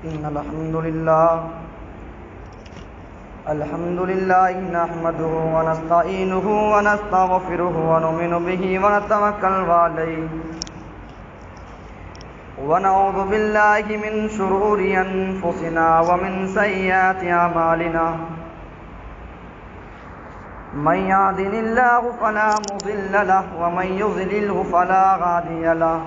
إن الحمد لله نحمده ونستعينه ونستغفره ونؤمن به ونتوكل عليه ونعوذ بالله من شرور أنفسنا ومن سيئات أعمالنا من يهده الله فلا مضل له ومن يضلله فلا هادي له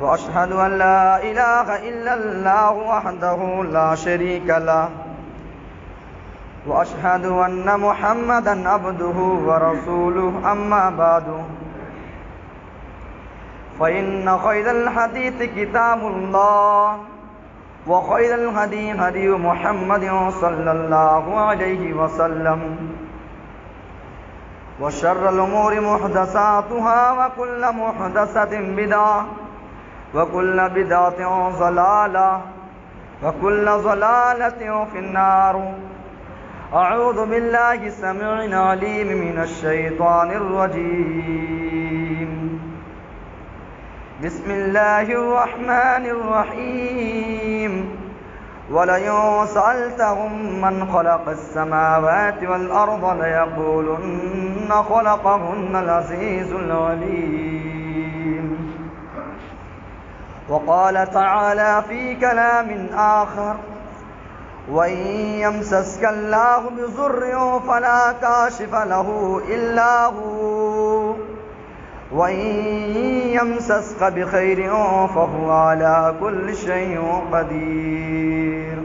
وأشهد أن لا إله إلا الله وحده لا شريك له وأشهد أن محمدا عبده ورسوله أما بعد فإن خير الحديث كتاب الله وخير الهدي هدي محمد صلى الله عليه وسلم وشر الأمور محدثاتها وكل محدثة بدعة وكل بدعة ضلالة وكل ضلالة في النار. أعوذ بالله السميع العليم من الشيطان الرجيم. بسم الله الرحمن الرحيم. ولئن سألتهم من خلق السماوات والأرض ليقولن خلقهن العزيز العليم. وقال تعالى في كلام آخر وإن يمسسك الله بضر فلا كاشف له إلا هو وإن يمسسك بخير فهو على كل شيء قدير.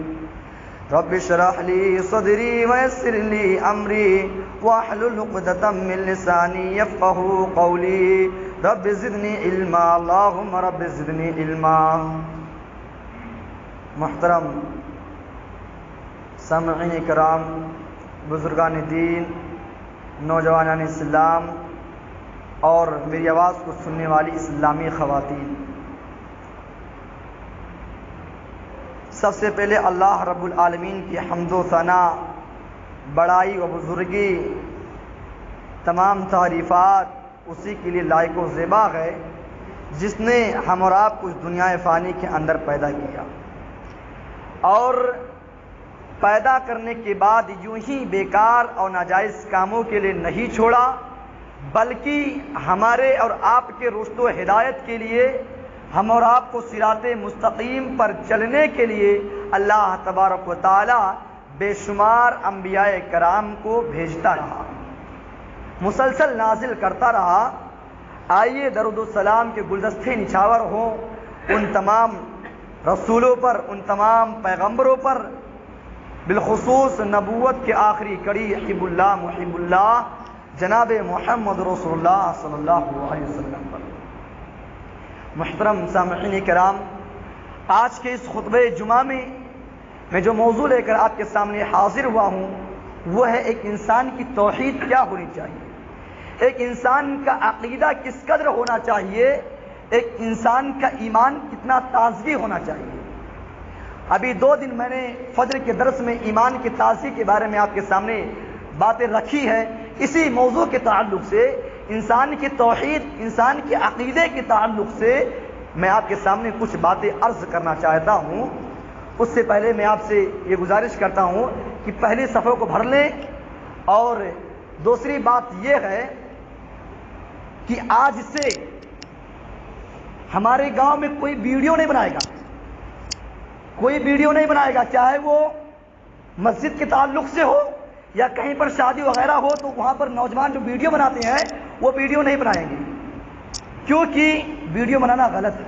رب اشرح لي صدري ويسر لي أمري واحلل عقدة من لساني يفقهوا قولي. رب زدنی علما اللہم رب زدنی علما. محترم سامعین کرام، بزرگان دین، نوجوانان اسلام اور میری آواز کو سننے والی اسلامی خواتین، سب سے پہلے اللہ رب العالمین کی حمد و ثنا، بڑائی و بزرگی، تمام تعریفات اسی کے لیے لائق و زیبا ہے جس نے ہم اور آپ کو اس دنیا فانی کے اندر پیدا کیا، اور پیدا کرنے کے بعد یوں ہی بیکار اور ناجائز کاموں کے لیے نہیں چھوڑا، بلکہ ہمارے اور آپ کے رشد و ہدایت کے لیے، ہم اور آپ کو صراط مستقیم پر چلنے کے لیے اللہ تبارک و تعالی بے شمار انبیاء کرام کو بھیجتا رہا، مسلسل نازل کرتا رہا. آئیے درود و سلام کے گلدستے نچھاور ہوں ان تمام رسولوں پر، ان تمام پیغمبروں پر، بالخصوص نبوت کے آخری کڑی حبیب اللہ محب اللہ جناب محمد رسول اللہ صلی اللہ علیہ وسلم پر. محترم سامعین کرام، آج کے اس خطبہ جمعہ میں جو موضوع لے کر آپ کے سامنے حاضر ہوا ہوں وہ ہے ایک انسان کی توحید کیا ہونی چاہیے، ایک انسان کا عقیدہ کس قدر ہونا چاہیے، ایک انسان کا ایمان کتنا تازگی ہونا چاہیے. ابھی 2 دن میں نے فجر کے درس میں ایمان کی تازگی کے بارے میں آپ کے سامنے باتیں رکھی ہے. اسی موضوع کے تعلق سے، انسان کی توحید، انسان کے عقیدے کے تعلق سے میں آپ کے سامنے کچھ باتیں عرض کرنا چاہتا ہوں. اس سے پہلے میں آپ سے یہ گزارش کرتا ہوں کہ پہلی صفحے کو بھر لیں، اور دوسری بات یہ ہے کہ آج سے ہمارے گاؤں میں کوئی ویڈیو نہیں بنائے گا، کوئی ویڈیو نہیں بنائے گا، چاہے وہ مسجد کے تعلق سے ہو یا کہیں پر شادی وغیرہ ہو تو وہاں پر نوجوان جو ویڈیو بناتے ہیں وہ ویڈیو نہیں بنائیں گے، کیونکہ ویڈیو بنانا غلط ہے.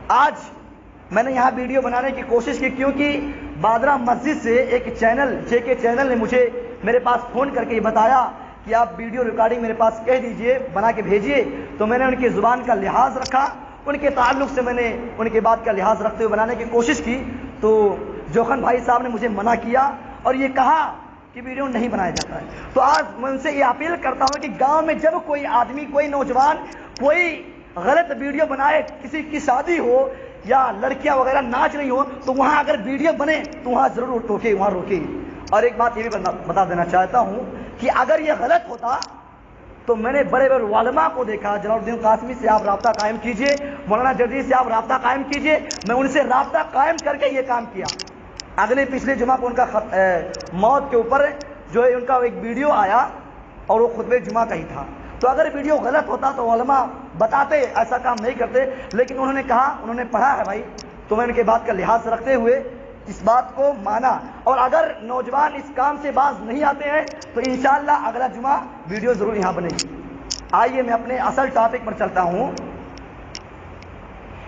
آج میں نے یہاں ویڈیو بنانے کی کوشش کی کیونکہ بادرہ مسجد سے ایک چینل JK چینل نے مجھے میرے پاس فون کر کے یہ بتایا کہ آپ ویڈیو ریکارڈنگ میرے پاس کہہ دیجئے، بنا کے بھیجئے. تو میں نے ان کی زبان کا لحاظ رکھا، ان کے تعلق سے میں نے ان کی بات کا لحاظ رکھتے ہوئے بنانے کی کوشش کی. تو جوخن بھائی صاحب نے مجھے منع کیا اور یہ کہا کہ ویڈیو نہیں بنایا جاتا ہے. تو آج میں ان سے یہ اپیل کرتا ہوں کہ گاؤں میں جب کوئی آدمی، کوئی نوجوان کوئی غلط ویڈیو بنائے، کسی کی شادی ہو یا لڑکیاں وغیرہ ناچ رہی ہو تو وہاں اگر ویڈیو بنے تو وہاں ضرور ٹوکے، وہاں روکے. اور ایک بات یہ بھی بتا دینا چاہتا ہوں کہ اگر یہ غلط ہوتا تو میں نے بڑے بڑے علماء کو دیکھا، جلال الدین قاسمی سے آپ رابطہ قائم کیجئے، مولانا جردی سے آپ رابطہ قائم کیجئے، میں ان سے رابطہ قائم کر کے یہ کام کیا۔ پچھلے جمعہ کو ان کا موت کے اوپر جو ہے ان کا ایک ویڈیو آیا اور وہ خطبہ جمعہ کا ہی تھا، تو اگر ویڈیو غلط ہوتا تو علماء بتاتے، ایسا کام نہیں کرتے، لیکن انہوں نے کہا، انہوں نے پڑھا ہے بھائی، تو میں ان کے بات کا لحاظ رکھتے ہوئے اس بات کو مانا، اور اگر نوجوان اس کام سے باز نہیں آتے ہیں تو انشاءاللہ اگلا جمعہ ویڈیو ضرور یہاں بنے گی۔ آئیے میں اپنے اصل ٹاپک پر چلتا ہوں۔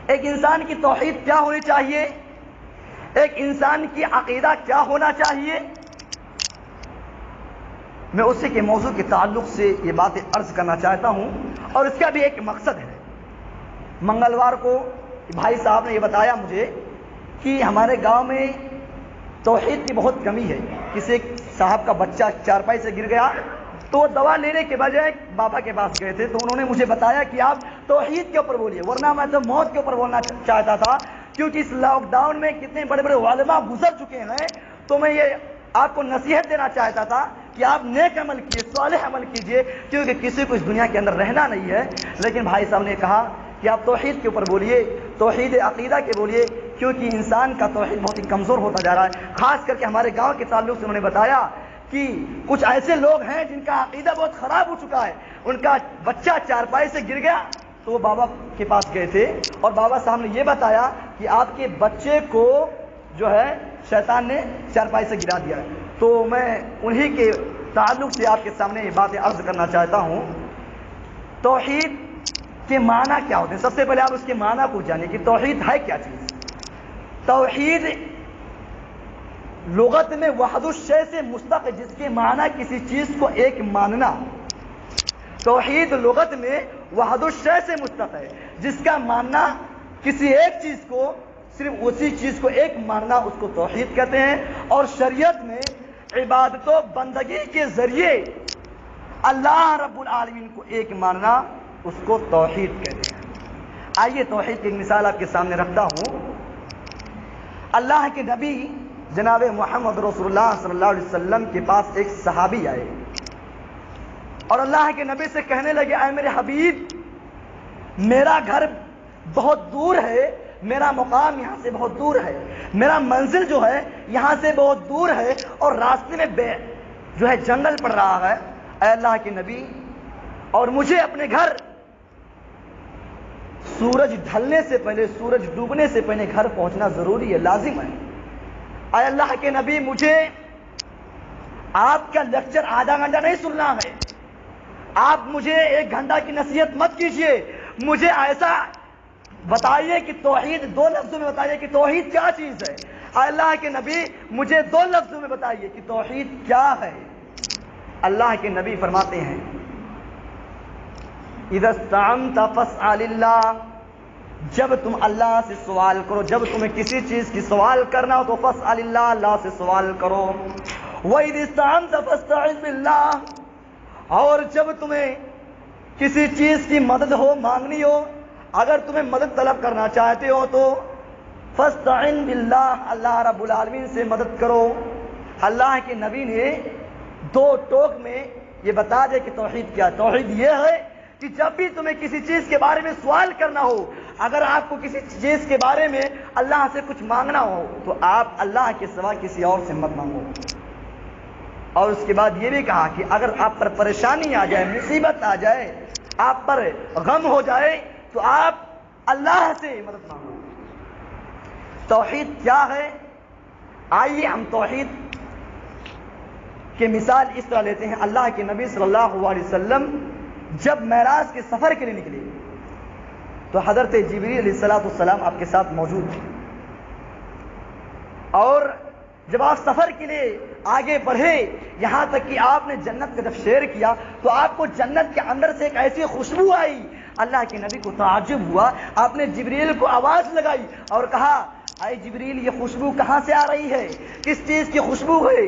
ایک انسان کی توحید کیا ہونی چاہیے، ایک انسان کی عقیدہ کیا ہونا چاہیے، میں اسی کے موضوع کے تعلق سے یہ باتیں عرض کرنا چاہتا ہوں، اور اس کا بھی ایک مقصد ہے۔ منگلوار کو بھائی صاحب نے یہ بتایا مجھے کہ ہمارے گاؤں میں توحید کی بہت کمی ہے۔ کسی صاحب کا بچہ چارپائی سے گر گیا تو وہ دوا لینے کے بجائے بابا کے پاس گئے تھے، تو انہوں نے مجھے بتایا کہ آپ توحید کے اوپر بولیے، ورنہ میں تو موت کے اوپر بولنا چاہتا تھا، کیونکہ اس لاک ڈاؤن میں کتنے بڑے بڑے علماء گزر چکے ہیں، تو میں یہ آپ کو نصیحت دینا چاہتا تھا کہ آپ نیک عمل کیجیے، صالح عمل کیجیے، کیونکہ کسی کو اس دنیا کے اندر رہنا نہیں ہے۔ لیکن بھائی صاحب نے کہا کہ آپ توحید کے اوپر بولیے، توحید عقیدہ کے بولیے، کیونکہ انسان کا توحید بہت ہی کمزور ہوتا جا رہا ہے۔ خاص کر کے ہمارے گاؤں کے تعلق سے انہوں نے بتایا کہ کچھ ایسے لوگ ہیں جن کا عقیدہ بہت خراب ہو چکا ہے، ان کا بچہ چارپائی سے گر گیا تو وہ بابا کے پاس گئے تھے، اور بابا صاحب نے یہ بتایا کہ آپ کے بچے کو جو ہے شیطان نے چارپائی سے گرا دیا ہے۔ تو میں انہی کے تعلق سے آپ کے سامنے یہ باتیں عرض کرنا چاہتا ہوں۔ توحید کے معنی کیا ہوتے ہیں؟ سب سے پہلے آپ اس کے معنی کو جانیں کہ توحید ہے کیا چیز۔ توحید لغت میں وحد الشے سے مشتق ہے، جس کے معنی کسی چیز کو ایک ماننا۔ توحید لغت میں وحد الشے سے مشتق ہے، جس کا ماننا کسی ایک چیز کو، صرف اسی چیز کو ایک ماننا، اس کو توحید کہتے ہیں۔ اور شریعت میں عبادت و بندگی کے ذریعے اللہ رب العالمین کو ایک ماننا، اس کو توحید کہتے ہیں۔ آئیے توحید کی ایک مثال آپ کے سامنے رکھتا ہوں۔ اللہ کے نبی جناب محمد رسول اللہ صلی اللہ علیہ وسلم کے پاس ایک صحابی آئے اور اللہ کے نبی سے کہنے لگے، اے میرے حبیب، میرا گھر بہت دور ہے، میرا مقام یہاں سے بہت دور ہے، میرا منزل جو ہے یہاں سے بہت دور ہے، اور راستے میں جو ہے جنگل پڑ رہا ہے، اے اللہ کے نبی، اور مجھے اپنے گھر سورج ڈھلنے سے پہلے، سورج ڈوبنے سے پہلے گھر پہنچنا ضروری ہے، لازم ہے۔ اے اللہ کے نبی، مجھے آپ کا لیکچر آدھا گھنٹہ نہیں سننا ہے، آپ مجھے 1 گھنٹہ کی نصیحت مت کیجیے، مجھے ایسا بتائیے کہ توحید 2 لفظوں میں بتائیے کہ توحید کیا چیز ہے۔ اے اللہ کے نبی، مجھے 2 لفظوں میں بتائیے کہ توحید کیا ہے۔ اللہ کے نبی فرماتے ہیں، اذا استعنت فاسأل اللہ، جب تم اللہ سے سوال کرو، جب تمہیں کسی چیز کی سوال کرنا ہو تو فاسأل اللہ، اللہ سے سوال کرو۔ وَإِذِ اسْتَعَنْتَ فَاسْتَعِذْ بِاللَّهِ، اور جب تمہیں کسی چیز کی مدد ہو، مانگنی ہو، اگر تمہیں مدد طلب کرنا چاہتے ہو تو فاستعن باللہ، اللہ رب العالمین سے مدد کرو۔ اللہ کے نبی نے 2 ٹوک میں یہ بتا دیا کہ توحید کیا ہے۔ توحید یہ ہے کہ جب بھی تمہیں کسی چیز کے بارے میں سوال کرنا ہو، اگر آپ کو کسی چیز کے بارے میں اللہ سے کچھ مانگنا ہو تو آپ اللہ کے سوا کسی اور سے مت مانگو۔ اور اس کے بعد یہ بھی کہا کہ اگر آپ پر پریشانی آ جائے، مصیبت آ جائے، آپ پر غم ہو جائے تو آپ اللہ سے مدد مانگو۔ توحید کیا ہے؟ آئیے ہم توحید کی مثال اس طرح لیتے ہیں۔ اللہ کے نبی صلی اللہ علیہ وسلم جب معراج کے سفر کے لیے نکلے تو حضرت جبریل علیہ السلام آپ کے ساتھ موجود تھے، اور جب آپ سفر کے لیے آگے بڑھے، یہاں تک کہ آپ نے جنت کی طرف سیر کیا تو آپ کو جنت کے اندر سے ایک ایسی خوشبو آئی، اللہ کے نبی کو تعجب ہوا۔ آپ نے جبریل کو آواز لگائی اور کہا، اے جبریل، یہ خوشبو کہاں سے آ رہی ہے؟ کس چیز کی خوشبو ہے؟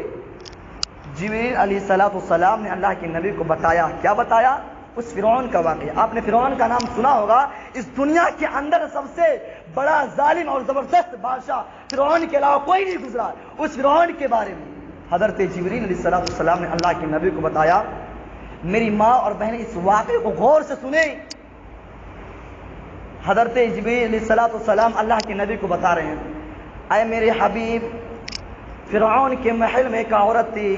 جبریل علیہ السلام نے اللہ کے نبی کو بتایا۔ کیا بتایا؟ اس فرعون کا واقعہ۔ آپ نے فرعون کا نام سنا ہوگا، اس دنیا کے اندر سب سے بڑا ظالم اور زبردست بادشاہ فرعون کے علاوہ کوئی نہیں گزرا۔ اس فرعون کے بارے میں حضرت جبریل علیہ السلام نے اللہ کے نبی کو بتایا۔ میری ماں اور بہنیں اس واقعے کو غور سے سنیں. حضرت جبریل علیہ السلام اللہ کے نبی کو بتا رہے ہیں، اے میرے حبیب، فرعون کے محل میں ایک عورت تھی،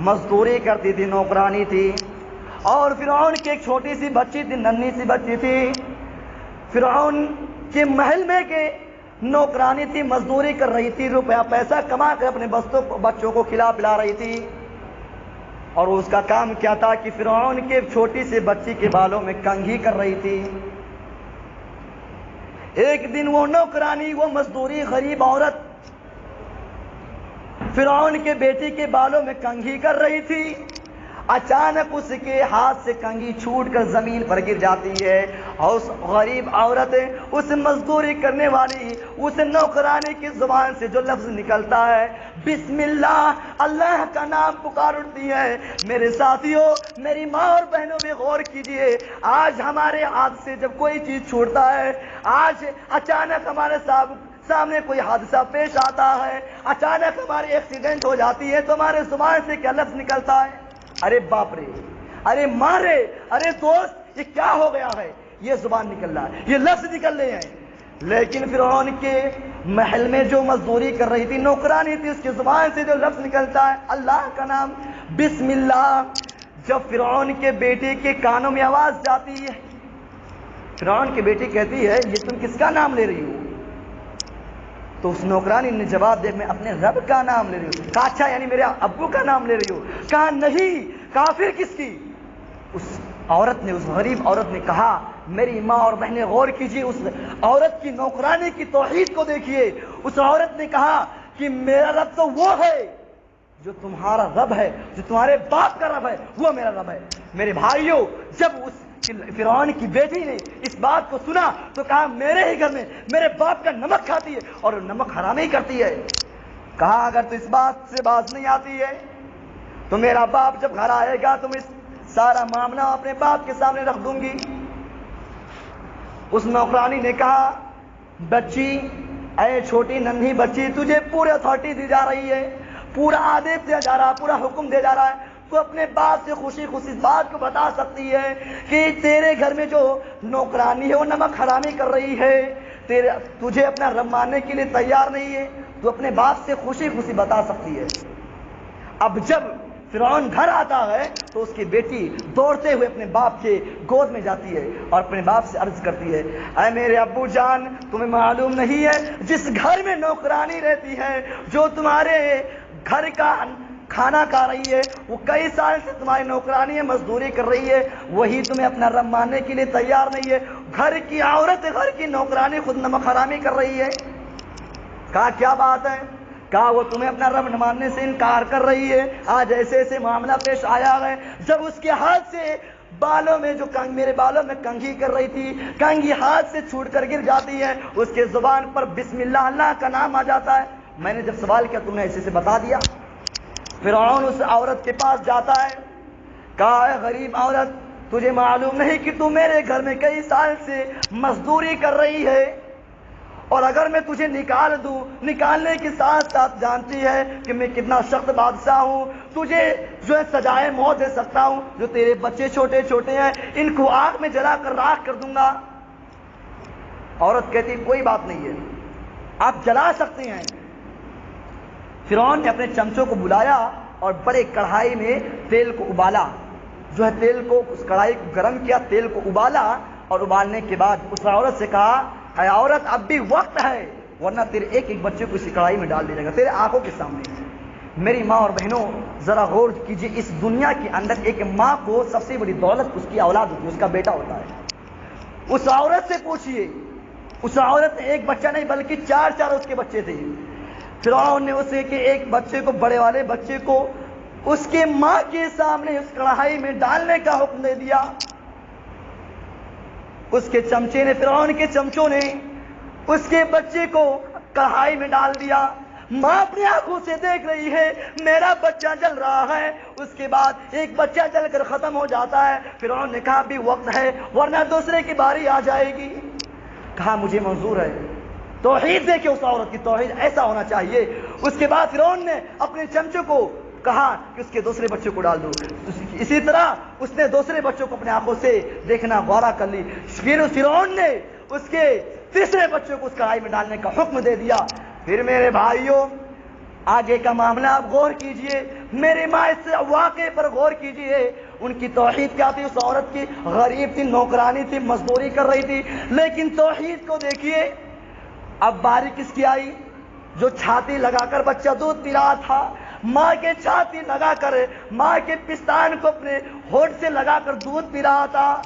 مزدوری کرتی تھی، نوکرانی تھی، اور فرعون کی ایک چھوٹی سی بچی تھی، ننھی سی بچی تھی. فرعون کے محل میں کے نوکرانی تھی، مزدوری کر رہی تھی، روپیہ پیسہ کما کر اپنے بچوں کو کھلا پلا رہی تھی. اور اس کا کام کیا تھا کہ فرعون کے چھوٹی سی بچی کے بالوں میں کنگھی کر رہی تھی. ایک دن وہ نوکرانی، وہ مزدوری غریب عورت فرعون کے بیٹی کے بالوں میں کنگھی کر رہی تھی. اچانک اس کے ہاتھ سے کنگھی چھوٹ کر زمین پر گر جاتی ہے، اور اس غریب عورت، اس مزدوری کرنے والی، اس نوکرانی کی زبان سے جو لفظ نکلتا ہے، بسم اللہ، اللہ کا نام پکار اٹھتی ہے. میرے ساتھیوں، میری ماں اور بہنوں میں غور کیجئے، آج ہمارے ہاتھ سے جب کوئی چیز چھوٹتا ہے، آج اچانک ہمارے سامنے کوئی حادثہ پیش آتا ہے، اچانک ہماری ایکسیڈنٹ ہو جاتی ہے، تو ہمارے زبان سے کیا لفظ نکلتا ہے؟ ارے باپ رے، ارے ماں رے، ارے دوست، یہ کیا ہو گیا ہے؟ یہ زبان نکل رہا ہے، یہ لفظ نکل رہے ہیں. لیکن فرعون کے محل میں جو مزدوری کر رہی تھی، نوکرانی تھی، اس کی زبان سے جو لفظ نکلتا ہے، اللہ کا نام، بسم اللہ. جب فرعون کے بیٹے کے کانوں میں آواز جاتی ہے، فرعون کی بیٹی کہتی ہے، یہ تم کس کا نام لے رہی ہو؟ تو اس نوکرانی نے جواب دیا، میں اپنے رب کا نام لے رہی ہوں. کہا اچھا، یعنی میرے ابو کا نام لے رہی ہو؟ کہا نہیں. کہا پھر کس کی؟ اس عورت نے، اس غریب عورت نے کہا، میری ماں اور بہنیں غور کیجیے، اس عورت کی، نوکرانی کی توحید کو دیکھیے. اس عورت نے کہا کہ میرا رب تو وہ ہے جو تمہارا رب ہے، جو تمہارے باپ کا رب ہے، وہ میرا رب ہے. میرے بھائیوں، جب اس فرعون کی بیٹی نے اس بات کو سنا تو کہا، میرے ہی گھر میں میرے باپ کا نمک کھاتی ہے اور نمک حرامی کرتی ہے. کہا اگر تو اس بات سے باز نہیں آتی ہے تو میرا باپ جب گھر آئے گا تو میں سارا معاملہ اپنے باپ کے سامنے رکھ دوں گی. اس نوکرانی نے کہا، بچی، اے چھوٹی ننھی بچی، تجھے پورے اتھارٹی دی جا رہی ہے، پورا آدیش دیا جا رہا ہے، پورا حکم دیا جا رہا ہے. تو اپنے باپ سے خوشی خوشی اس بات کو بتا سکتی ہے کہ تیرے گھر میں جو نوکرانی ہے وہ نمک حرامی کر رہی ہے، تجھے اپنا رب ماننے کے لیے تیار نہیں ہے. تو اپنے باپ سے خوشی خوشی بتا سکتی ہے. اب جب فرعون گھر آتا ہے تو اس کی بیٹی دوڑتے ہوئے اپنے باپ کے گود میں جاتی ہے اور اپنے باپ سے عرض کرتی ہے، اے میرے ابو جان، تمہیں معلوم نہیں ہے جس گھر میں نوکرانی رہتی ہے، جو تمہارے گھر کا کھانا کھا رہی ہے، وہ کئی سال سے تمہاری نوکرانی ہے، مزدوری کر رہی ہے، وہی تمہیں اپنا رب ماننے کے لیے تیار نہیں ہے. گھر کی عورت، گھر کی نوکرانی خود نمک حرامی کر رہی ہے. کہا کیا بات ہے؟ کہا وہ تمہیں اپنا رب ماننے سے انکار کر رہی ہے. آج ایسے ایسے معاملہ پیش آیا ہے، جب اس کے ہاتھ سے بالوں میں جو میرے بالوں میں کنگھی کر رہی تھی، کنگھی ہاتھ سے چھوٹ کر گر جاتی ہے، اس کے زبان پر بسم اللہ، اللہ کا نام آ جاتا ہے. میں نے جب سوال کیا تم نے ایسے سے بتا دیا. فرعون اس عورت کے پاس جاتا ہے، کہا اے غریب عورت، تجھے معلوم نہیں کہ تو میرے گھر میں کئی سال سے مزدوری کر رہی ہے، اور اگر میں تجھے نکال دوں، نکالنے کے ساتھ ساتھ جانتی ہے کہ میں کتنا سخت بادشاہ ہوں، تجھے جو ہے سزائے موت دے سکتا ہوں. جو تیرے بچے چھوٹے چھوٹے ہیں ان کو آگ میں جلا کر راکھ کر دوں گا. عورت کہتی کوئی بات نہیں ہے، آپ جلا سکتے ہیں. فرعون نے اپنے چمچوں کو بلایا اور بڑے کڑھائی میں تیل کو ابالا، جو ہے تیل کو، اس کڑھائی کو گرم کیا، تیل کو ابالا، اور ابالنے کے بعد اس عورت سے کہا، اے عورت اب بھی وقت ہے، ورنہ تیرے ایک ایک بچے کو اسی کڑھائی میں ڈال دیا جائے گا تیرے آنکھوں کے سامنے. میری ماں اور بہنوں، ذرا غور کیجیے، اس دنیا کے اندر ایک ماں کو سب سے بڑی دولت اس کی اولاد ہوتی ہے، اس کا بیٹا ہوتا ہے. اس عورت سے پوچھئے، اس عورت نے ایک بچہ نہیں بلکہ چار اس کے بچے تھے. فرعون نے اسے کہ ایک بچے کو، بڑے والے بچے کو اس کے ماں کے سامنے اس کڑھائی میں ڈالنے کا حکم دے دیا. اس کے چمچے نے، فرعون کے چمچوں نے اس کے بچے کو کڑھائی میں ڈال دیا. ماں اپنی آنکھوں سے دیکھ رہی ہے میرا بچہ جل رہا ہے. اس کے بعد ایک بچہ جل کر ختم ہو جاتا ہے. فرعون نے کہا ابھی وقت ہے ورنہ دوسرے کی باری آ جائے گی. کہا مجھے منظور ہے. توحید دیکھیں اس عورت کی، توحید ایسا ہونا چاہیے. اس کے بعد فرعون نے اپنے چمچوں کو کہا کہ اس کے دوسرے بچے کو ڈال دو. اسی طرح اس نے دوسرے بچوں کو اپنے آنکھوں سے دیکھنا گوارا کر لی. پھر فرعون نے اس کے تیسرے بچوں کو اس کڑھائی میں ڈالنے کا حکم دے دیا. پھر میرے بھائیوں آگے کا معاملہ آپ غور کیجئے, میرے ماں اس واقعے پر غور کیجئے. ان کی توحید کیا تھی؟ اس عورت کی غریب تھی, نوکرانی تھی, مزدوری کر رہی تھی, لیکن توحید کو دیکھیے. اب باری کس کی آئی؟ جو چھاتی لگا کر بچہ دودھ پی رہا تھا, ماں کے چھاتی لگا کر, ماں کے پستان کو اپنے ہونٹ سے لگا کر دودھ پی رہا تھا.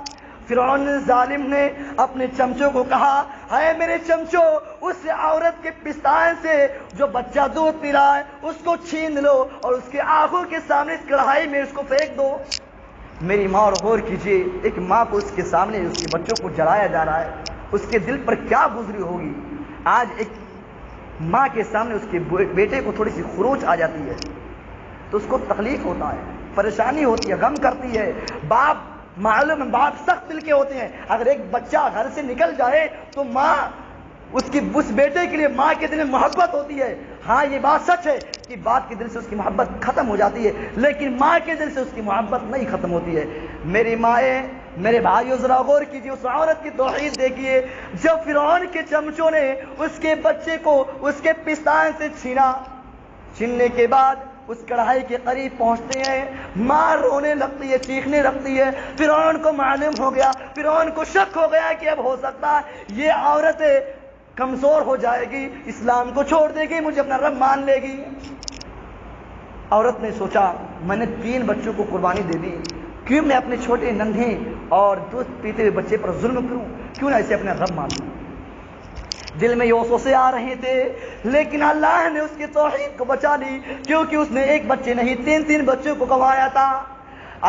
فرعون ظالم نے اپنے چمچوں کو کہا, اے میرے چمچوں, اس عورت کے پستان سے جو بچہ دودھ پی رہا ہے اس کو چھین لو اور اس کے آنکھوں کے سامنے اس کڑھائی میں اس کو پھینک دو. میری ماں, اور غور کیجیے, ایک ماں کو اس کے سامنے اس کے بچوں کو جلایا جا رہا ہے, اس کے دل پر کیا گزری ہوگی. آج ایک ماں کے سامنے اس کے بیٹے کو تھوڑی سی خروچ آ جاتی ہے تو اس کو تکلیف ہوتا ہے, پریشانی ہوتی ہے, غم کرتی ہے. باپ معلوم ہے باپ سخت دل کے ہوتے ہیں. اگر ایک بچہ گھر سے نکل جائے تو ماں اس بیٹے کے لیے ماں کے دل میں محبت ہوتی ہے. ہاں یہ بات سچ ہے کہ باپ کے دل سے اس کی محبت ختم ہو جاتی ہے, لیکن ماں کے دل سے اس کی محبت نہیں ختم ہوتی ہے. میری مائیں, میرے بھائیوں, ذرا غور کیجیے, اس عورت کی توحید دیکھیے. جب فرعون کے چمچوں نے اس کے بچے کو اس کے پستان سے چھیننے کے بعد اس کڑھائی کے قریب پہنچتے ہیں, ماں رونے لگتی ہے, چیخنے لگتی ہے. فرعون کو معلوم ہو گیا, فرعون کو شک ہو گیا کہ اب ہو سکتا ہے یہ عورت کمزور ہو جائے گی, اسلام کو چھوڑ دے گی, مجھے اپنا رب مان لے گی. عورت نے سوچا میں نے 3 بچوں کو قربانی دے دی, کیوں میں اپنے چھوٹے ننھے اور دودھ پیتے ہوئے بچے پر ظلم کروں, کیوں نہ اسے اپنا رب مان لوں. دل میں یہ وسوسے آ رہے تھے, لیکن اللہ نے اس کی توحید کو بچا لی, کیونکہ اس نے ایک بچے نہیں 3 بچوں کو گنوایا تھا.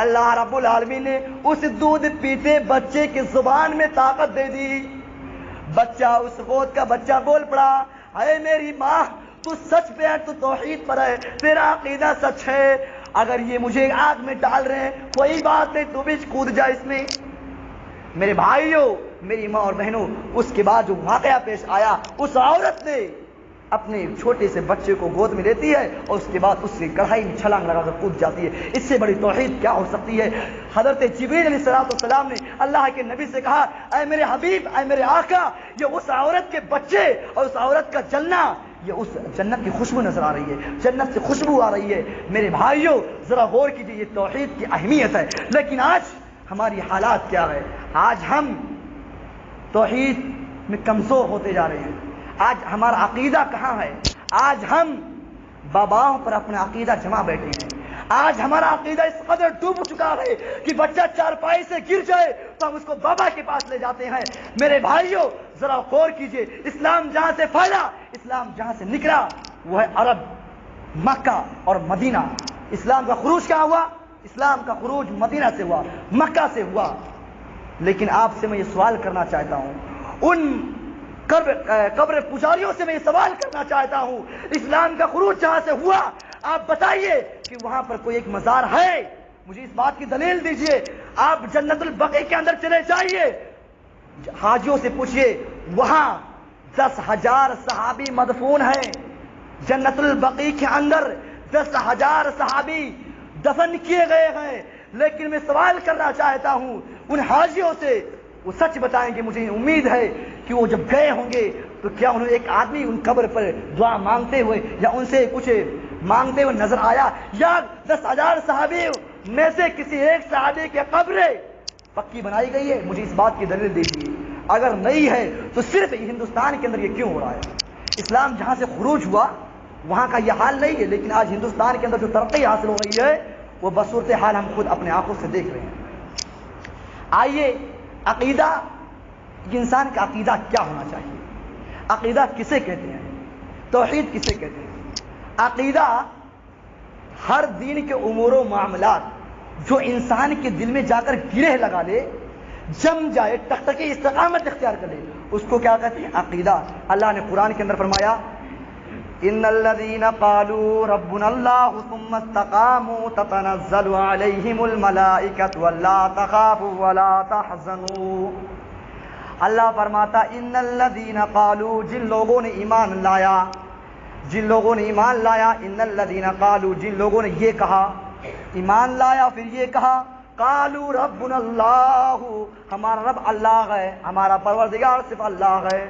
اللہ رب العالمین نے اس دودھ پیتے بچے کی زبان میں طاقت دے دی. بچہ, اس گود کا بچہ بول پڑا, اے میری ماں, تو سچ پہ ہے, تو توحید پر ہے, تیرا عقیدہ سچ ہے. اگر یہ مجھے آگ میں ڈال رہے ہیں کوئی بات نہیں, تو بھی کود جا اس میں. میرے بھائیوں, میری ماں اور بہنوں, اس کے بعد جو واقعہ پیش آیا, اس عورت نے اپنے چھوٹے سے بچے کو گود میں لیتی ہے اور اس کے بعد اس سے کڑھائی میں چھلانگ لگا کر کود جاتی ہے. اس سے بڑی توحید کیا ہو سکتی ہے. حضرت جبریل علیہ السلام نے اللہ کے نبی سے کہا, اے میرے حبیب, اے میرے آقا, یہ اس عورت کے بچے اور اس عورت کا جلنا, یہ اس جنت کی خوشبو نظر آ رہی ہے, جنت سے خوشبو آ رہی ہے. میرے بھائیوں, ذرا غور کیجیے, یہ توحید کی اہمیت ہے. لیکن آج ہماری حالات کیا ہے؟ آج ہم توحید میں کمزور ہوتے جا رہے ہیں. آج ہمارا عقیدہ کہاں ہے؟ آج ہم باباؤں پر اپنا عقیدہ جما بیٹھے ہیں. آج ہمارا عقیدہ اس قدر ڈوب چکا ہے کہ بچہ چارپائی سے گر جائے تو ہم اس کو بابا کے پاس لے جاتے ہیں. میرے بھائیوں, ذرا غور کیجئے, اسلام جہاں سے پھیلا, اسلام جہاں سے نکلا, وہ ہے عرب, مکہ اور مدینہ. اسلام کا خروج کہاں ہوا؟ اسلام کا خروج مدینہ سے ہوا, مکہ سے ہوا. لیکن آپ سے میں یہ سوال کرنا چاہتا ہوں, ان قبر پجاریوں سے میں یہ سوال کرنا چاہتا ہوں, اسلام کا خروج جہاں سے ہوا, آپ بتائیے کہ وہاں پر کوئی ایک مزار ہے؟ مجھے اس بات کی دلیل دیجئے. آپ جنت البقیع کے اندر چلے جائیے, حاجیوں سے پوچھئے, وہاں 10,000 صحابی مدفون ہیں. جنت البقیع کے اندر 10,000 صحابی دفن کیے گئے ہیں. لیکن میں سوال کرنا چاہتا ہوں ان حاجیوں سے, وہ سچ بتائیں کہ مجھے امید ہے کہ وہ جب گئے ہوں گے تو کیا انہوں نے ایک آدمی ان قبر پر دعا مانگتے ہوئے یا ان سے کچھ مانگتے ہوئے نظر آیا, یا 10,000 صحابی میں سے کسی ایک صحابی کی قبر پکی بنائی گئی ہے؟ مجھے اس بات کی دلیل دیجیے. اگر نہیں ہے تو صرف ہندوستان کے اندر یہ کیوں ہو رہا ہے؟ اسلام جہاں سے خروج ہوا وہاں کا یہ حال نہیں ہے, لیکن آج ہندوستان کے اندر جو ترقی حاصل ہو رہی ہے وہ بصورت حال ہم خود اپنے آنکھوں سے دیکھ رہے ہیں. آئیے, عقیدہ, انسان کا عقیدہ کیا ہونا چاہیے؟ عقیدہ کسے کہتے ہیں؟ توحید کسے کہتے ہیں؟ عقیدہ ہر دین کے امور و معاملات جو انسان کے دل میں جا کر گرہ لگا لے, جم جائے, ٹکٹکی استقامت اختیار کر لے, اس کو کیا کہتے ہیں؟ عقیدہ. اللہ نے قرآن کے اندر فرمایا, ان الذين قالوا ربنا الله ثم استقاموا تتنزل عليهم الملائكة ولا تخافوا ولا تحزنوا. اللہ فرماتا, ان الذين قالوا, جن لوگوں نے ایمان لایا, جن لوگوں نے ایمان لایا, ان الذين قالوا, جن لوگوں نے یہ کہا, ایمان لایا پھر یہ کہا قالوا ربنا اللہ، ہمارا رب اللہ ہے، ہمارا پروردگار صرف اللہ ہے.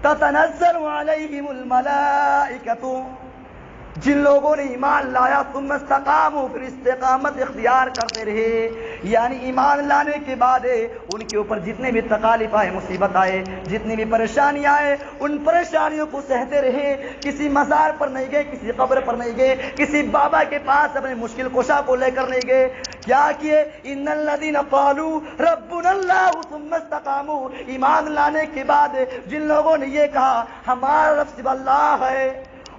تتنزل علیہم الملائکۃ، جن لوگوں نے ایمان لایا ثم استقاموا، پھر استقامت اختیار کرتے رہے، یعنی ایمان لانے کے بعد ان کے اوپر جتنے بھی تکالیف آئے، مصیبت آئے، جتنی بھی پریشانی آئے، ان پریشانیوں کو سہتے رہے. کسی مزار پر نہیں گئے، کسی قبر پر نہیں گئے، کسی بابا کے پاس اپنے مشکل کشا کو لے کر نہیں گئے. کیا کیے؟ ان الذین قالوا ربنا اللہ ثم استقاموا، ایمان لانے کے بعد جن لوگوں نے یہ کہا ہمارا رب صرف اللہ ہے،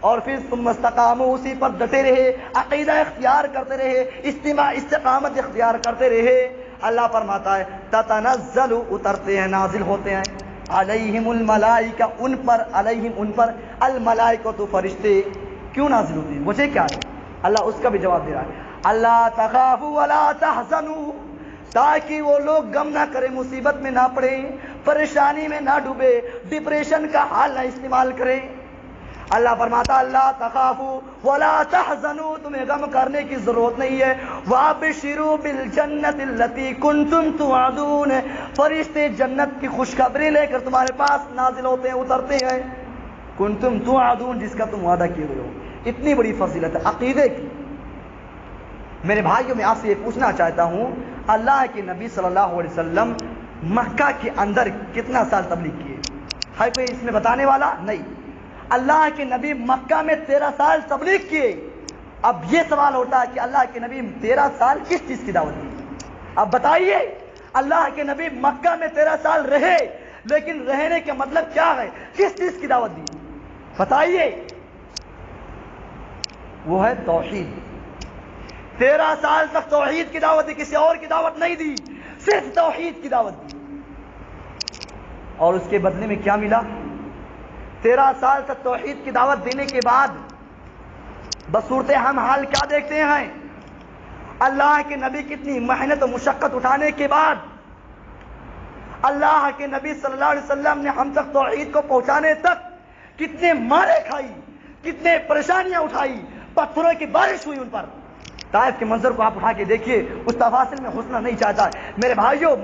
اور پھر ثم استقاموا، اسی پر ڈٹے رہے، عقیدہ اختیار کرتے رہے، استقامت اختیار کرتے رہے. اللہ فرماتا ہے تتنزل، اترتے ہیں، نازل ہوتے ہیں، علیہم الملائکہ، ان پر، علیہم ان پر، الملائکۃ فرشتے. کیوں نازل ہوتے ہیں؟ وجہ کیا ہے؟ اللہ اس کا بھی جواب دے رہا ہے. اللہ تخافوا ولا تحزنوا، تاکہ وہ لوگ غم نہ کریں، مصیبت میں نہ پڑے، پریشانی میں نہ ڈوبے، ڈپریشن کا حال نہ استعمال کریں. اللہ فرماتا اللہ تخافوا ولا تحزنوا، تمہیں غم کرنے کی ضرورت نہیں ہے. وابشروا بالجنۃ التي كنتم توعدون، فرشتے جنت کی خوشخبری لے کر تمہارے پاس نازل ہوتے ہیں، اترتے ہیں. کنتم توعدون، جس کا تم وعدہ کیے ہوئے ہو. اتنی بڑی فضیلت ہے عقیدے کی. میرے بھائیوں، میں آپ سے یہ پوچھنا چاہتا ہوں، اللہ کے نبی صلی اللہ علیہ وسلم مکہ کے اندر کتنا سال تبلیغ کیے؟ ہے کوئی اس میں بتانے والا؟ نہیں. اللہ کے نبی مکہ میں 13 سال تبلیغ کیے. اب یہ سوال ہوتا ہے کہ اللہ کے نبی 13 سال کس چیز کی دعوت دی؟ اب بتائیے، اللہ کے نبی مکہ میں 13 سال رہے، لیکن رہنے کا مطلب کیا ہے؟ کس چیز کی دعوت دی؟ بتائیے. وہ ہے توحید. 13 سال تک توحید کی دعوت دی، کسی اور کی دعوت نہیں دی، صرف توحید کی دعوت دی. اور اس کے بدلے میں کیا ملا؟ 13 سال تک توحید کی دعوت دینے کے بعد بصورت ہم حال کیا دیکھتے ہیں؟ اللہ کے نبی کتنی محنت و مشقت اٹھانے کے بعد اللہ کے نبی صلی اللہ علیہ وسلم نے ہم تک توحید کو پہنچانے تک کتنے مارے کھائی، کتنے پریشانیاں اٹھائی، پتھروں کی بارش ہوئی ان پر. طائف کے منظر کو آپ اٹھا کے دیکھیے، اس تفاصل میں گھسنا نہیں چاہتا. میرے بھائیوں،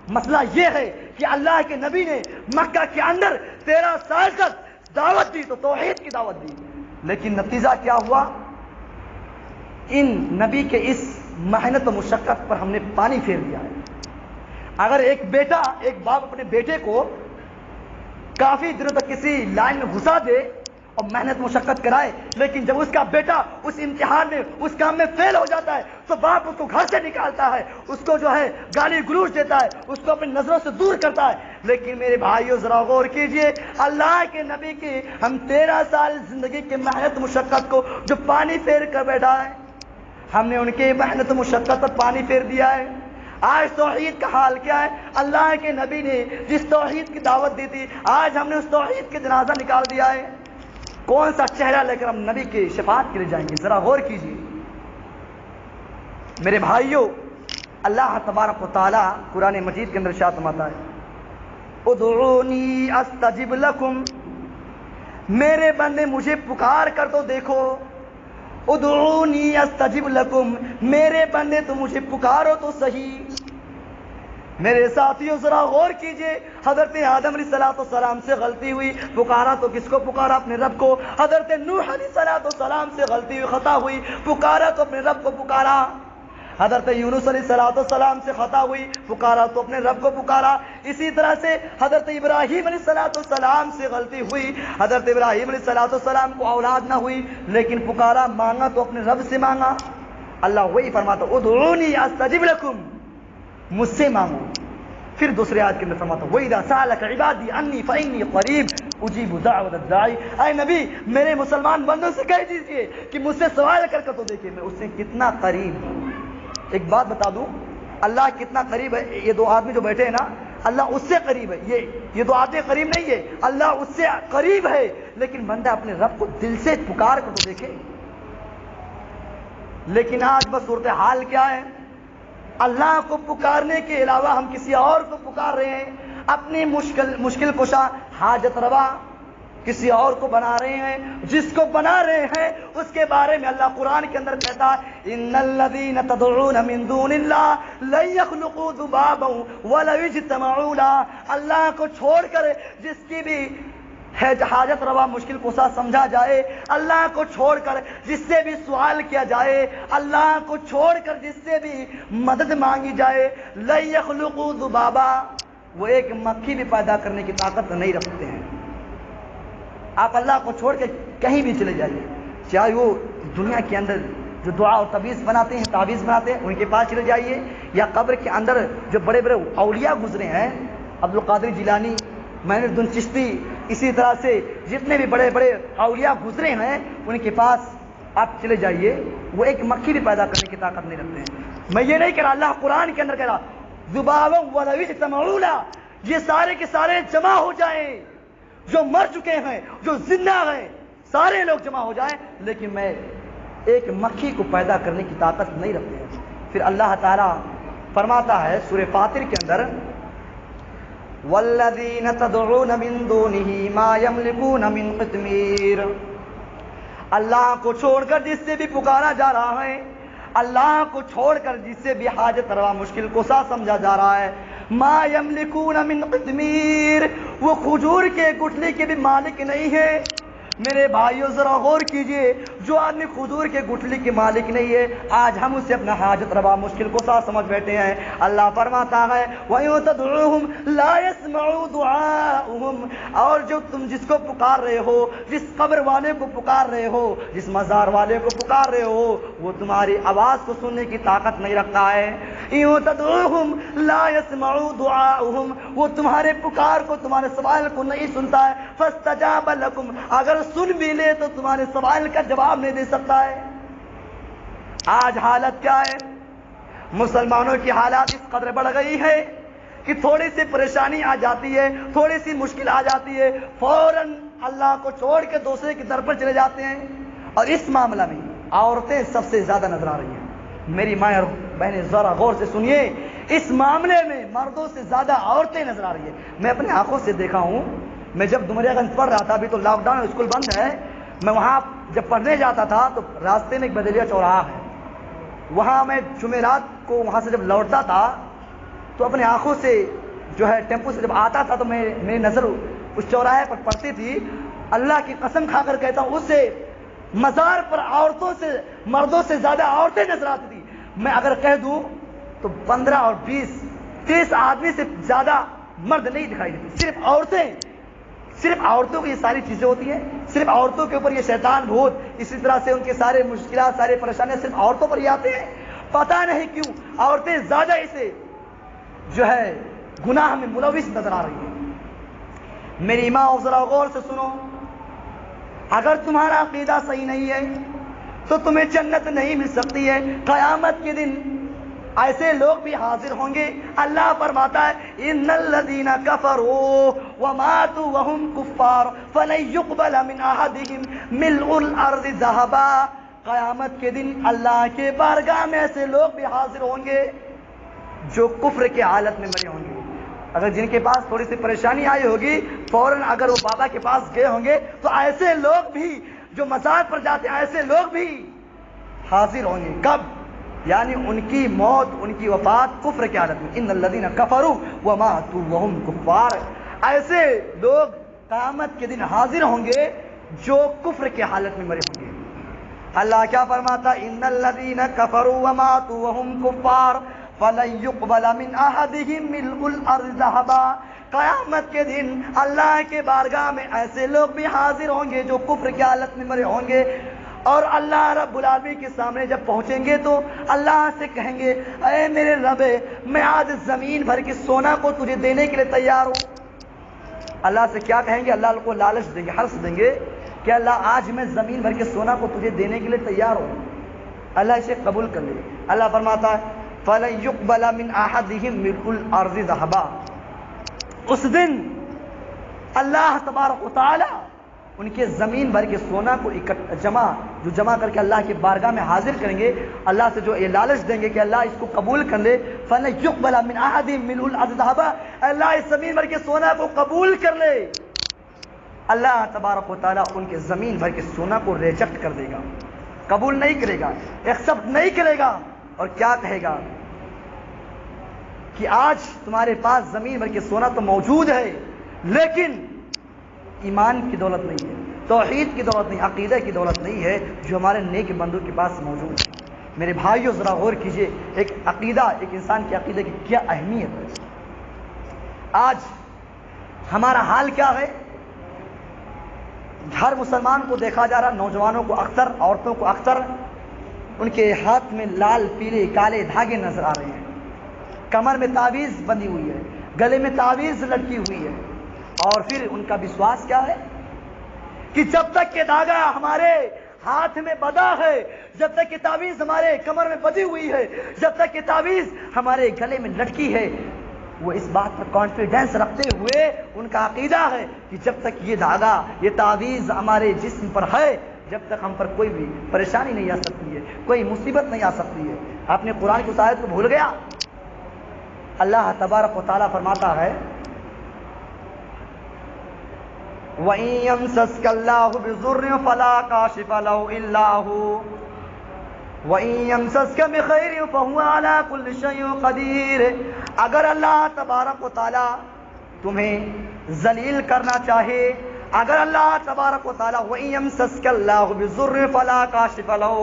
مسئلہ یہ ہے کہ اللہ کے نبی نے مکہ کے اندر 13 سال تک دعوت دی، تو توحید کی دعوت دی، لیکن نتیجہ کیا ہوا؟ ان نبی کے اس محنت و مشقت پر ہم نے پانی پھیر دیا ہے. اگر ایک بیٹا، ایک باپ اپنے بیٹے کو کافی دنوں تک کسی لائن میں گھسا دے اور محنت مشقت کرائے، لیکن جب اس کا بیٹا اس امتحان میں، اس کام میں فیل ہو جاتا ہے، تو باپ اس کو گھر سے نکالتا ہے، اس کو جو ہے گالی گلوچ دیتا ہے، اس کو اپنی نظروں سے دور کرتا ہے. لیکن میرے بھائیوں ذرا غور کیجئے، اللہ کے نبی کی ہم 13 سال زندگی کے محنت مشقت کو جو پانی پھیر کر بیٹھا ہے، ہم نے ان کے محنت مشقت پر پانی پھیر دیا ہے. آج توحید کا حال کیا ہے؟ اللہ کے نبی نے جس توحید کی دعوت دی تھی، آج ہم نے اس توحید کے جنازہ نکال دیا ہے. کون سا چہرہ لے کر ہم نبی کی شفاعت کے لیے جائیں گے؟ ذرا غور کیجیے. میرے بھائیوں، اللہ تبارک و تعالی قرآن مجید کے اندر ارشاد فرماتا ہے ادعونی استجب لکم، میرے بندے مجھے پکار کر تو دیکھو. ادعونی استجب لکم، میرے بندے تو مجھے پکارو تو صحیح. میرے ساتھیوں ذرا غور کیجئے، حضرت آدم علیہ السلام سے غلطی ہوئی، پکارا تو کس کو پکارا؟ اپنے رب کو. حضرت نوح علیہ السلام سے غلطی ہوئی، خطا ہوئی، پکارا تو اپنے رب کو پکارا. حضرت یونس علیہ السلام سے خطا ہوئی، پکارا تو اپنے رب کو پکارا. اسی طرح سے حضرت ابراہیم علیہ السلام سے غلطی ہوئی، حضرت ابراہیم علیہ السلام کو اولاد نہ ہوئی، لیکن پکارا، مانگا تو اپنے رب سے مانگا. اللہ وہی فرماتا ادعونی استجب لکم، مجھ سے مانگو. پھر دوسرے آیت کے اندر فرماتا وَإِذَا سَأَلَكَ عِبَادِي عَنِّي فَإِنِّي قَرِيبٌ أُجِيبُ دَعْوَةَ الدَّاعِ. اے نبی، میرے مسلمان بندوں سے کہہ دیجئے کہ مجھ سے سوال کر تو دیکھیں میں اس سے کتنا قریب ہوں. ایک بات بتا دوں، اللہ کتنا قریب ہے. یہ دو آدمی جو بیٹھے ہیں نا، اللہ اس سے قریب ہے. یہ دو آدمی قریب نہیں ہے، اللہ اس سے قریب ہے. لیکن بندہ اپنے رب کو دل سے پکار کر تو دیکھے. لیکن آج بس صورتحال کیا ہے؟ اللہ کو پکارنے کے علاوہ ہم کسی اور کو پکار رہے ہیں. اپنی مشکل کشا، حاجت روا، کسی اور کو بنا رہے ہیں. جس کو بنا رہے ہیں اس کے بارے میں اللہ قرآن کے اندر کہتا ہے ان الذین تدعون من دون اللہ لن یخلقوا ذبابا ولو اجتمعوا له. اللہ کو چھوڑ کر جس کی بھی حاجت روا مشکل کشا سمجھا جائے, اللہ کو چھوڑ کر جس سے بھی سوال کیا جائے, اللہ کو چھوڑ کر جس سے بھی مدد مانگی جائے, لن یخلقوا ذبابا, وہ ایک مکھی بھی پیدا کرنے کی طاقت نہیں رکھتے ہیں. آپ اللہ کو چھوڑ کے کہیں بھی چلے جائیے, چاہے وہ دنیا کے اندر جو دعا اور تعویذ بناتے ہیں ان کے پاس چلے جائیے, یا قبر کے اندر جو بڑے بڑے اولیاء گزرے ہیں, عبد القادر جیلانی, معین الدین چشتی, اسی طرح سے جتنے بھی بڑے بڑے اولیاء گزرے ہیں ان کے پاس آپ چلے جائیے, وہ ایک مکھی بھی پیدا کرنے کی طاقت نہیں رکھتے ہیں. میں یہ نہیں کہہ رہا, اللہ قرآن کے اندر کہہ رہا ذبابا ولو اجتمعوا له, یہ سارے کے سارے جمع ہو جائیں, جو مر چکے ہیں جو زندہ ہیں سارے لوگ جمع ہو جائیں, لیکن میں ایک مکھی کو پیدا کرنے کی طاقت نہیں رکھتے ہیں. پھر اللہ تعالیٰ فرماتا ہے سورہ فاطر کے اندر والذین تدعون من دونہ ما یملکون من قطمیر, اللہ کو چھوڑ کر جس سے بھی پکارا جا رہا ہے, اللہ کو چھوڑ کر جس سے بھی حاجت روا مشکل کشا سمجھا جا رہا ہے, ما یملکون من قطمیر, وہ کھجور کے گٹھلی کے بھی مالک نہیں ہے. میرے بھائیوں ذرا غور کیجئے, جو آدمی کھجور کے گٹھلی کے مالک نہیں ہے, آج ہم اسے اپنا حاجت روا مشکل کو ساتھ سمجھ بیٹھے ہیں. اللہ فرماتا ہے وَإِن تَدْعُوهُمْ لَا يَسْمَعُوا دُعَاءَهُمْ, اور جو تم جس کو پکار رہے ہو, جس قبر والے کو پکار رہے ہو, جس مزار والے کو پکار رہے ہو, وہ تمہاری آواز کو سننے کی طاقت نہیں رکھتا ہے. وَإِن تَدْعُوهُمْ لَا يَسْمَعُوا دُعَاءَهُمْ, وہ تمہارے پکار کو, تمہارے سوال کو نہیں سنتا ہے. فَاسْتَجَابَ لَكُمْ, اگر سن بھی لے تو تمہارے سوال کا جواب نہیں دے سکتا ہے. آج حالت کیا ہے, مسلمانوں کی حالات اس قدر بڑھ گئی ہے کہ تھوڑی سی پریشانی آ جاتی ہے, تھوڑی سی مشکل آ جاتی ہے, فوراً اللہ کو چھوڑ کے دوسرے کی در پر چلے جاتے ہیں. اور اس معاملہ میں عورتیں سب سے زیادہ نظر آ رہی ہیں. میری ماں اور بہنیں ذرا غور سے سنیے, اس معاملے میں مردوں سے زیادہ عورتیں نظر آ رہی ہیں. میں اپنے آنکھوں سے دیکھا ہوں, میں جب ڈمریا گنج پڑھ رہا تھا, ابھی تو لاک ڈاؤن اسکول بند ہے, میں وہاں جب پڑھنے جاتا تھا تو راستے میں ایک بدلیہ چوراہا ہے, وہاں میں جمعرات کو وہاں سے جب لوٹتا تھا تو اپنے آنکھوں سے جو ہے ٹیمپو سے جب آتا تھا تو میری نظر اس چوراہے پر پڑتی تھی. اللہ کی قسم کھا کر کہتا ہوں, اس سے مزار پر عورتوں سے, مردوں سے زیادہ عورتیں نظر آتی تھی. میں اگر کہہ دوں تو 15 اور 20 30 آدمی سے زیادہ مرد نہیں دکھائی دیتی, صرف عورتیں. صرف عورتوں کی یہ ساری چیزیں ہوتی ہیں, صرف عورتوں کے اوپر یہ شیطان بھوت, اسی طرح سے ان کے سارے مشکلات, سارے پریشانیاں صرف عورتوں پر ہی آتے ہیں. پتہ نہیں کیوں عورتیں زیادہ اسے جو ہے گناہ میں ملوث نظر آ رہی ہیں. میری ماں ذرا غور سے سنو, اگر تمہارا عقیدہ صحیح نہیں ہے تو تمہیں جنت نہیں مل سکتی ہے. قیامت کے دن ایسے لوگ بھی حاضر ہوں گے. اللہ فرماتا ہے ان الذین کفروا وماتوا وهم کفار فلن يقبل من احدهم ملء الارض ذهبا. قیامت کے دن اللہ کے بارگاہ میں ایسے لوگ بھی حاضر ہوں گے جو کفر کے حالت میں مرے ہوں گے. اگر جن کے پاس تھوڑی سی پریشانی آئی ہوگی, فوراً اگر وہ بابا کے پاس گئے ہوں گے تو ایسے لوگ بھی جو مزار پر جاتے ہیں, ایسے لوگ بھی حاضر ہوں گے. کب؟ یعنی ان کی موت, ان کی وفات کفر کی حالت میں. ان الذین کفروا وماتوا وهم کفار, ایسے لوگ قیامت کے دن حاضر ہوں گے جو کفر کی حالت میں مرے ہوں گے. اللہ کیا فرماتا, ان الذین کفروا وماتوا وهم کفار فلن يقبل من احدهم ملء الارض ذهبا. قیامت کے دن اللہ کے بارگاہ میں ایسے لوگ بھی حاضر ہوں گے جو کفر کی حالت میں مرے ہوں گے, اور اللہ رب العالمین کے سامنے جب پہنچیں گے تو اللہ سے کہیں گے اے میرے رب, میں آج زمین بھر کے سونا کو تجھے دینے کے لیے تیار ہوں. اللہ سے کیا کہیں گے؟ اللہ کو لالچ دیں گے, حرص دیں گے کہ اللہ آج میں زمین بھر کے سونا کو تجھے دینے کے لیے تیار ہوں. اللہ اسے قبول کر لے. اللہ فرماتا ہے فَلَن يُقْبَلَ مِنْ أَحَدِهِمْ مِلْءُ الْأَرْضِ ذَهَبًا. اس دن اللہ تبارک و تعالی ان کے زمین بھر کے سونا کو جمع کر کے اللہ کی بارگاہ میں حاضر کریں گے. اللہ سے جو یہ لالچ دیں گے کہ اللہ اس کو قبول کر لے, فَلَن يُقْبَلَ مِنْ أَحَدِهِمْ مِلْءُ الْأَرْضِ ذَهَبًا, اللہ اس زمین بھر کے سونا کو قبول کر لے. اللہ تبارک و تعالیٰ ان کے زمین بھر کے سونا کو ریجیکٹ کر دے گا، قبول نہیں کرے گا، ایکسپٹ نہیں کرے گا، اور کیا کہے گا کہ آج تمہارے پاس زمین بھر کے سونا تو موجود ہے، لیکن ایمان کی دولت نہیں ہے، توحید کی دولت نہیں، عقیدہ کی دولت نہیں ہے جو ہمارے نیک بندوں کے پاس موجود ہے۔ میرے بھائیوں ذرا غور کیجئے، ایک عقیدہ، ایک انسان کے عقیدے کی کیا اہمیت ہے۔ آج ہمارا حال کیا ہے؟ ہر مسلمان کو دیکھا جا رہا، نوجوانوں کو اکثر، عورتوں کو اکثر، ان کے ہاتھ میں لال پیلے کالے دھاگے نظر آ رہے ہیں، کمر میں تعویذ بندھی ہوئی ہے، گلے میں تعویذ لٹکی ہوئی ہے، اور پھر ان کا وشواس کیا ہے کہ جب تک کہ دھاگا ہمارے ہاتھ میں بندھا ہے، جب تک کہ تعویذ ہمارے کمر میں بندھی ہوئی ہے، جب تک کہ تعویذ ہمارے گلے میں لٹکی ہے، وہ اس بات پر کانفیڈنس رکھتے ہوئے ان کا عقیدہ ہے کہ جب تک یہ دھاگا، یہ تعویذ ہمارے جسم پر ہے، جب تک ہم پر کوئی بھی پریشانی نہیں آ سکتی ہے، کوئی مصیبت نہیں آ سکتی ہے۔ آپ نے قرآن کی اس آیت کو بھول گیا؟ اللہ تبارک و تعالیٰ فرماتا ہے وَإِن يَمْسَسْكَ اللَّهُ بِضُرٍّ فَلَا كَاشِفَ لَهُ إِلَّا هُوَ وَإِن يَمْسَسْكَ بِخَيْرٍ فَهُوَ عَلَى كُلِّ شَيْءٍ قَدِيرٌ۔ اگر اللہ تبارک و تعالیٰ تمہیں ذلیل کرنا چاہے، اگر اللہ تبارک و تعالیٰ وَإِن يَمْسَسْكَ اللَّهُ بِضُرٍّ فَلَا كَاشِفَ لَهُ،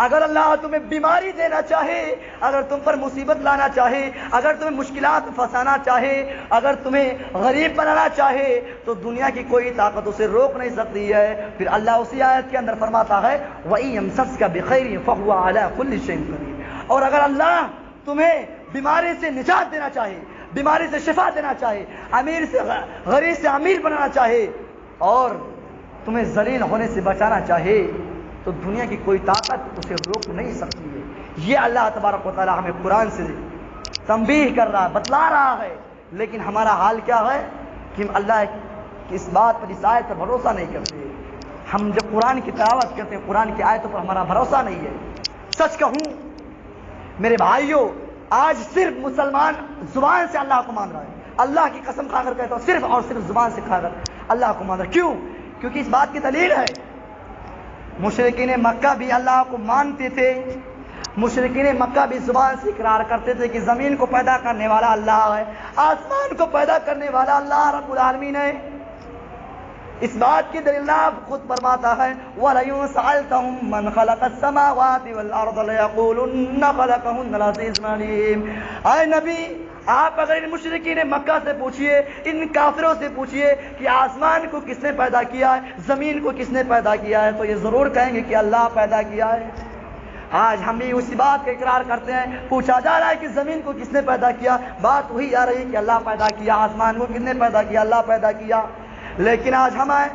اگر اللہ تمہیں بیماری دینا چاہے، اگر تم پر مصیبت لانا چاہے، اگر تمہیں مشکلات میں پھنسانا چاہے، اگر تمہیں غریب بنانا چاہے، تو دنیا کی کوئی طاقت اسے روک نہیں سکتی ہے۔ پھر اللہ اسی آیت کے اندر فرماتا ہے وَإِن يَمْسَسْكَ بِخَيْرٍ فَهُوَ عَلَى كُلِّ شَيْءٍ قَدِيرٌ، اور اگر اللہ تمہیں بیماری سے نجات دینا چاہے، بیماری سے شفا دینا چاہے، امیر سے غریب سے امیر بنانا چاہے، اور تمہیں ذلیل ہونے سے بچانا چاہے، تو دنیا کی کوئی طاقت اسے روک نہیں سکتی ہے۔ یہ اللہ تبارک و تعالیٰ ہمیں قرآن سے تنبیہ کر رہا ہے، بتلا رہا ہے، لیکن ہمارا حال کیا ہے کہ ہم اللہ کی اس بات پر، اس آیت پر بھروسہ نہیں کرتے۔ ہم جب قرآن کی تلاوت کرتے ہیں، قرآن کی آیتوں پر ہمارا بھروسہ نہیں ہے۔ سچ کہوں میرے بھائیوں، آج صرف مسلمان زبان سے اللہ کو مان رہا ہے، اللہ کی قسم کھا کر کہتا ہوں، صرف اور صرف زبان سے کھا کر اللہ کو مان رہا ہے۔ کیوں؟ کیونکہ اس بات کی دلیل ہے، مشرکین مکہ بھی اللہ کو مانتے تھے، مشرکین مکہ بھی زبان سے اقرار کرتے تھے کہ زمین کو پیدا کرنے والا اللہ ہے، آسمان کو پیدا کرنے والا اللہ رب العالمین ہے۔ اس بات کی دلیل آپ خود فرماتا ہے وَلَئِن سَأَلْتَهُم مَّنْ خَلَقَ السَّمَاوَاتِ وَالْأَرْضَ لَيَقُولُنَّ خَلَقَهُنَّ الْعَزِيزُ الْعَلِيمُ۔ اے نبی، آپ اگر ان مشرکین مکہ سے پوچھئے، ان کافروں سے پوچھئے کہ آسمان کو کس نے پیدا کیا ہے، زمین کو کس نے پیدا کیا ہے، تو یہ ضرور کہیں گے کہ اللہ پیدا کیا ہے۔ آج ہم بھی اسی بات کا اقرار کرتے ہیں، پوچھا جا رہا ہے کہ زمین کو کس نے پیدا کیا، بات وہی آ رہی ہے کہ اللہ پیدا کیا، آسمان کو کس نے پیدا کیا، اللہ پیدا کیا۔ لیکن آج ہمیں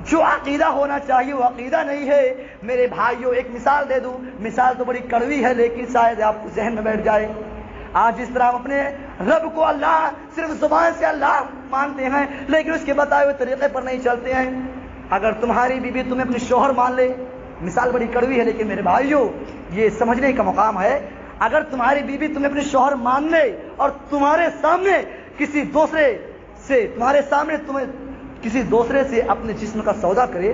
جو عقیدہ ہونا چاہیے وہ عقیدہ نہیں ہے۔ میرے بھائیوں، ایک مثال دے دوں، مثال تو بڑی کڑوی ہے لیکن شاید آپ کو ذہن میں بیٹھ جائے۔ آج جس طرح ہم اپنے رب کو اللہ صرف زبان سے اللہ مانتے ہیں، لیکن اس کے بتائے ہوئے طریقے پر نہیں چلتے ہیں۔ اگر تمہاری بیوی تمہیں اپنے شوہر مان لے، مثال بڑی کڑوی ہے لیکن میرے بھائیوں یہ سمجھنے کا مقام ہے، اگر تمہاری بیوی تمہیں اپنے شوہر مان لے اور تمہارے سامنے کسی دوسرے سے اپنے جسم کا سودا کرے،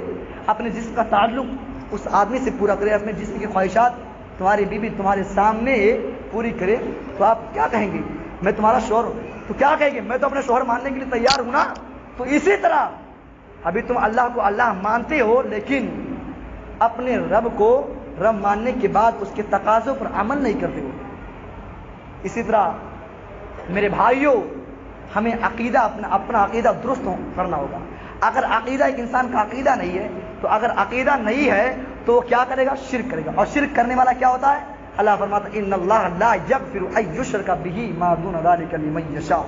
اپنے جسم کا تعلق اس آدمی سے پورا کرے، اپنے جسم کی خواہشات تمہاری بیوی تمہارے سامنے پوری کرے، تو آپ کیا کہیں گے؟ میں تمہارا شوہر ہوں، تو کیا کہیں گے؟ میں تو اپنے شوہر ماننے کے لیے تیار ہوں نا۔ تو اسی طرح ابھی تم اللہ کو اللہ مانتے ہو، لیکن اپنے رب کو رب ماننے کے بعد اس کے تقاضوں پر عمل نہیں کرتے ہو۔ اسی طرح میرے بھائیوں، ہمیں عقیدہ اپنا عقیدہ درست کرنا ہوگا۔ اگر عقیدہ ایک انسان کا عقیدہ نہیں ہے، تو اگر عقیدہ نہیں ہے تو وہ کیا کرے گا؟ شرک کرے گا، اور شرک کرنے والا کیا ہوتا ہے؟ اللہ فرماتا ہے ان اللہ لا یغفر ان یشرک بہ ما دون ذلک لمن یشاء،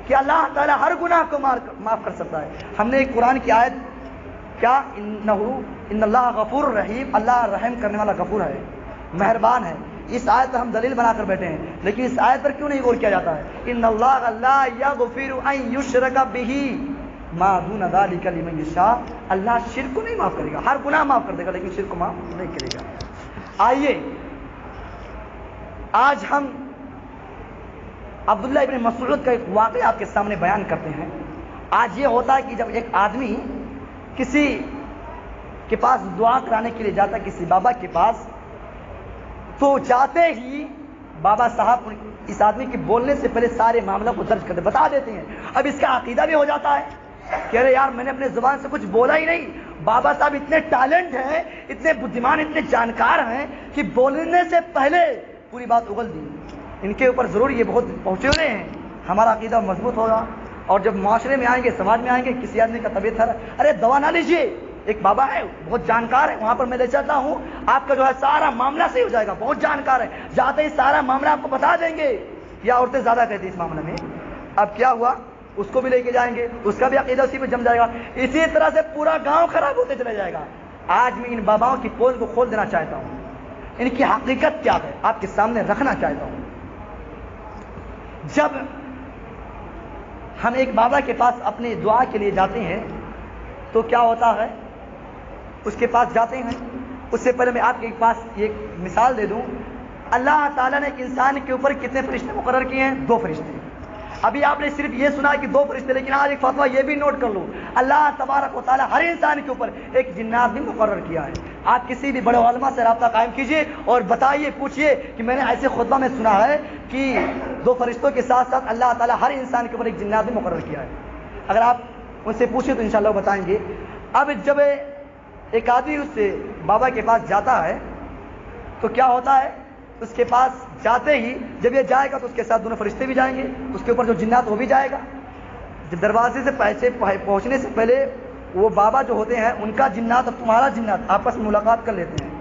کہ اللہ تعالیٰ ہر گناہ کو معاف کر سکتا ہے۔ ہم نے ایک قرآن کی آیت کیا ان اللہ غفور رحیم، اللہ رحم کرنے والا غفور ہے، مہربان ہے، اس آیت پر ہم دلیل بنا کر بیٹھے ہیں، لیکن اس آیت پر کیوں نہیں غور کیا جاتا ہے؟ ان اللہ لا یغفر ان یشرک بہ ما دون ذلک لمن یشاء، اللہ شرک کو نہیں معاف کرے گا، ہر گناہ معاف کر دے گا لیکن شرک کو معاف نہیں کرے گا۔ آئیے آج ہم عبداللہ ابن مسعود کا ایک واقعہ آپ کے سامنے بیان کرتے ہیں، آج یہ ہوتا ہے کہ جب ایک آدمی کسی کے پاس دعا کرانے کے لیے جاتا ہے، کسی بابا کے پاس، تو جاتے ہی بابا صاحب اس آدمی کے بولنے سے پہلے سارے معاملہ کو درج کرتے بتا دیتے ہیں. اب اس کا عقیدہ بھی ہو جاتا ہے کہ ارے یار میں نے اپنے زبان سے کچھ بولا ہی نہیں. بابا صاحب اتنے ٹیلنٹ ہیں، اتنے بدھمان، اتنے جانکار ہیں کہ بولنے سے پہلے پوری بات اگل دی. ان کے اوپر ضرور یہ بہت پہنچے ہوئے ہیں. ہمارا عقیدہ مضبوط ہوگا. اور جب معاشرے میں آئیں گے، سماج میں آئیں گے، کسی آدمی کا طبیعت ہے، ارے دوا نہ لیجیے، ایک بابا ہے بہت جانکار ہے، وہاں پر میں لے چلتا ہوں، آپ کا جو ہے سارا معاملہ صحیح ہو جائے گا، بہت جانکار ہے، جاتے ہی سارا معاملہ آپ کو بتا دیں گے. یا عورتیں زیادہ کہتی ہیں اس معاملے میں. اب کیا ہوا، اس کو بھی لے کے جائیں گے، اس کا بھی عقیدہ اسی پہ جم جائے گا. اسی طرح سے پورا گاؤں خراب ہوتے چلا جائے گا. آج میں ان باباؤں کی پول کو کھول دینا چاہتا ہوں، ان کی حقیقت کیا ہے آپ کے سامنے رکھنا چاہتا ہوں. جب ہم ایک بابا کے پاس اپنی دعا کے لیے جاتے ہیں تو کیا ہوتا ہے، اس کے پاس جاتے ہیں، اس سے پہلے میں آپ کے پاس ایک مثال دے دوں. اللہ تعالیٰ نے ایک انسان کے اوپر کتنے فرشتے مقرر کیے ہیں؟ 2 فرشتے. ابھی آپ نے صرف یہ سنا کہ 2 فرشتے، لیکن آج ایک فتویٰ یہ بھی نوٹ کر لو، اللہ تبارک و تعالیٰ ہر انسان کے اوپر ایک جنات بھی مقرر کیا ہے. آپ کسی بھی بڑے علماء سے رابطہ قائم کیجئے اور بتائیے، پوچھئے کہ میں نے ایسے خطبہ میں سنا ہے کہ 2 فرشتوں کے ساتھ ساتھ اللہ تعالیٰ ہر انسان کے اوپر ایک جنات بھی مقرر کیا ہے. اگر آپ ان سے پوچھیں تو انشاءاللہ وہ بتائیں گے. اب جب ایک آدمی اس سے بابا کے پاس جاتا ہے تو کیا ہوتا ہے، اس کے پاس جاتے ہی جب یہ جائے گا تو اس کے ساتھ 2 فرشتے بھی جائیں گے، اس کے اوپر جو جنات وہ بھی جائے گا. جب دروازے سے پہنچنے سے پہلے وہ بابا جو ہوتے ہیں ان کا جنات اور تمہارا جنات آپس میں ملاقات کر لیتے ہیں،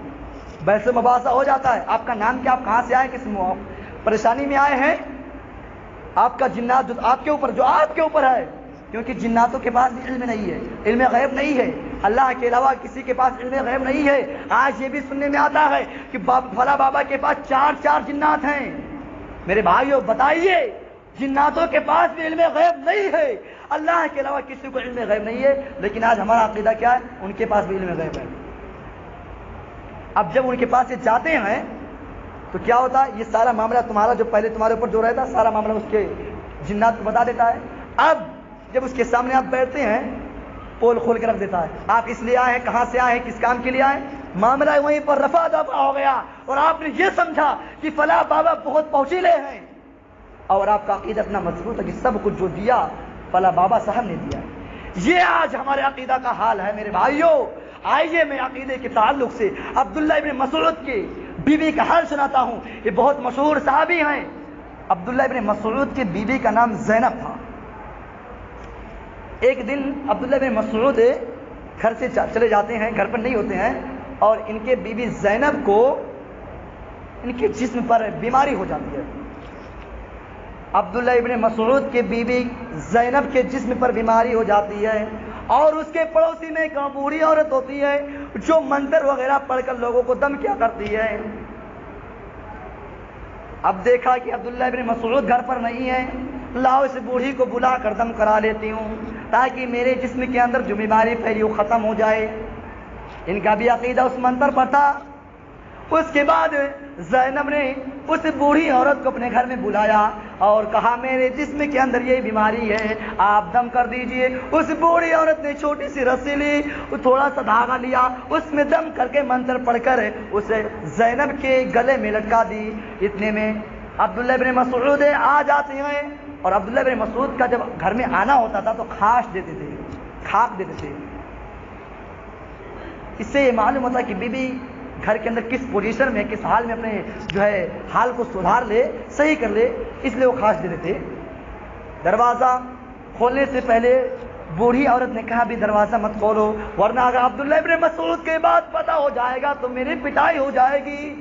بحث و مباحثہ ہو جاتا ہے. آپ کا نام کیا، آپ کہاں سے آئے، کس پریشانی میں آئے ہیں. آپ کا جنات جو آپ کے اوپر ہے، کیونکہ جناتوں کے پاس بھی علم نہیں ہے، علم غیب نہیں ہے، اللہ کے علاوہ کسی کے پاس علم غیب نہیں ہے. آج یہ بھی سننے میں آتا ہے کہ فلاں بابا کے پاس 4 جنات ہیں. میرے بھائیوں بتائیے، جناتوں کے پاس بھی علم غیب نہیں ہے، اللہ کے علاوہ کسی کو علم غیب نہیں ہے، لیکن آج ہمارا عقیدہ کیا ہے، ان کے پاس بھی علم غیب ہے. اب جب ان کے پاس یہ جاتے ہیں تو کیا ہوتا ہے، یہ سارا معاملہ تمہارا جو پہلے تمہارے اوپر جو رہتا سارا معاملہ اس کے جنات کو بتا دیتا ہے. اب جب اس کے سامنے آپ بیٹھتے ہیں، پول کھول کے رکھ دیتا ہے، آپ اس لیے آئے ہیں، کہاں سے آئے ہیں، کس کام کے لیے آئے ہیں. معاملہ وہیں پر رفع دفع ہو گیا اور آپ نے یہ سمجھا کہ فلاں بابا بہت پہنچیلے ہیں، اور آپ کا عقیدہ اتنا مضبوط ہے کہ سب کچھ جو دیا فلاں بابا صاحب نے دیا. یہ آج ہمارے عقیدہ کا حال ہے. میرے بھائیوں آئیے میں عقیدے کے تعلق سے عبداللہ ابن مسعود کی بیوی کا حال سناتا ہوں. یہ بہت مشہور صحابی ہیں. عبداللہ ابن مسعود کی بیوی کا نام زینب تھا. ایک دن عبداللہ بن مسعود گھر سے چلے جاتے ہیں، گھر پر نہیں ہوتے ہیں، اور ان کے بیوی زینب کو ان کے جسم پر بیماری ہو جاتی ہے. عبداللہ ابن مسعود کے بیوی زینب کے جسم پر بیماری ہو جاتی ہے، اور اس کے پڑوسی میں ایک بوڑھی عورت ہوتی ہے جو منتر وغیرہ پڑھ کر لوگوں کو دم کیا کرتی ہے. اب دیکھا کہ عبداللہ ابن مسعود گھر پر نہیں ہے، لاؤ اس بوڑھی کو بلا کر دم کرا لیتی ہوں تاکہ میرے جسم کے اندر جو بیماری پھیلی وہ ختم ہو جائے. ان کا بھی عقیدہ اس منتر پر تھا. اس کے بعد زینب نے اس بوڑھی عورت کو اپنے گھر میں بلایا اور کہا میرے جسم کے اندر یہ بیماری ہے، آپ دم کر دیجئے. اس بوڑھی عورت نے چھوٹی سی رسی لی، تھوڑا سا دھاگا لیا، اس میں دم کر کے منتر پڑھ کر اسے زینب کے گلے میں لٹکا دی. اتنے میں عبداللہ ابن مسعود آ جاتے ہیں، اور عبداللہ ابن مسعود کا جب گھر میں آنا ہوتا تھا تو خاک دیتے تھے. اس سے یہ معلوم ہوتا کہ بی بی گھر کے اندر کس پوزیشن میں، کس حال میں اپنے جو ہے حال کو سدھار لے، صحیح کر لے، اس لیے وہ خاص دیتے تھے. دروازہ کھولنے سے پہلے بوڑھی عورت نے کہا بھی دروازہ مت کھولو، ورنہ اگر عبداللہ ابن مسعود کے بعد پتہ ہو جائے گا تو میری پٹائی ہو جائے گی.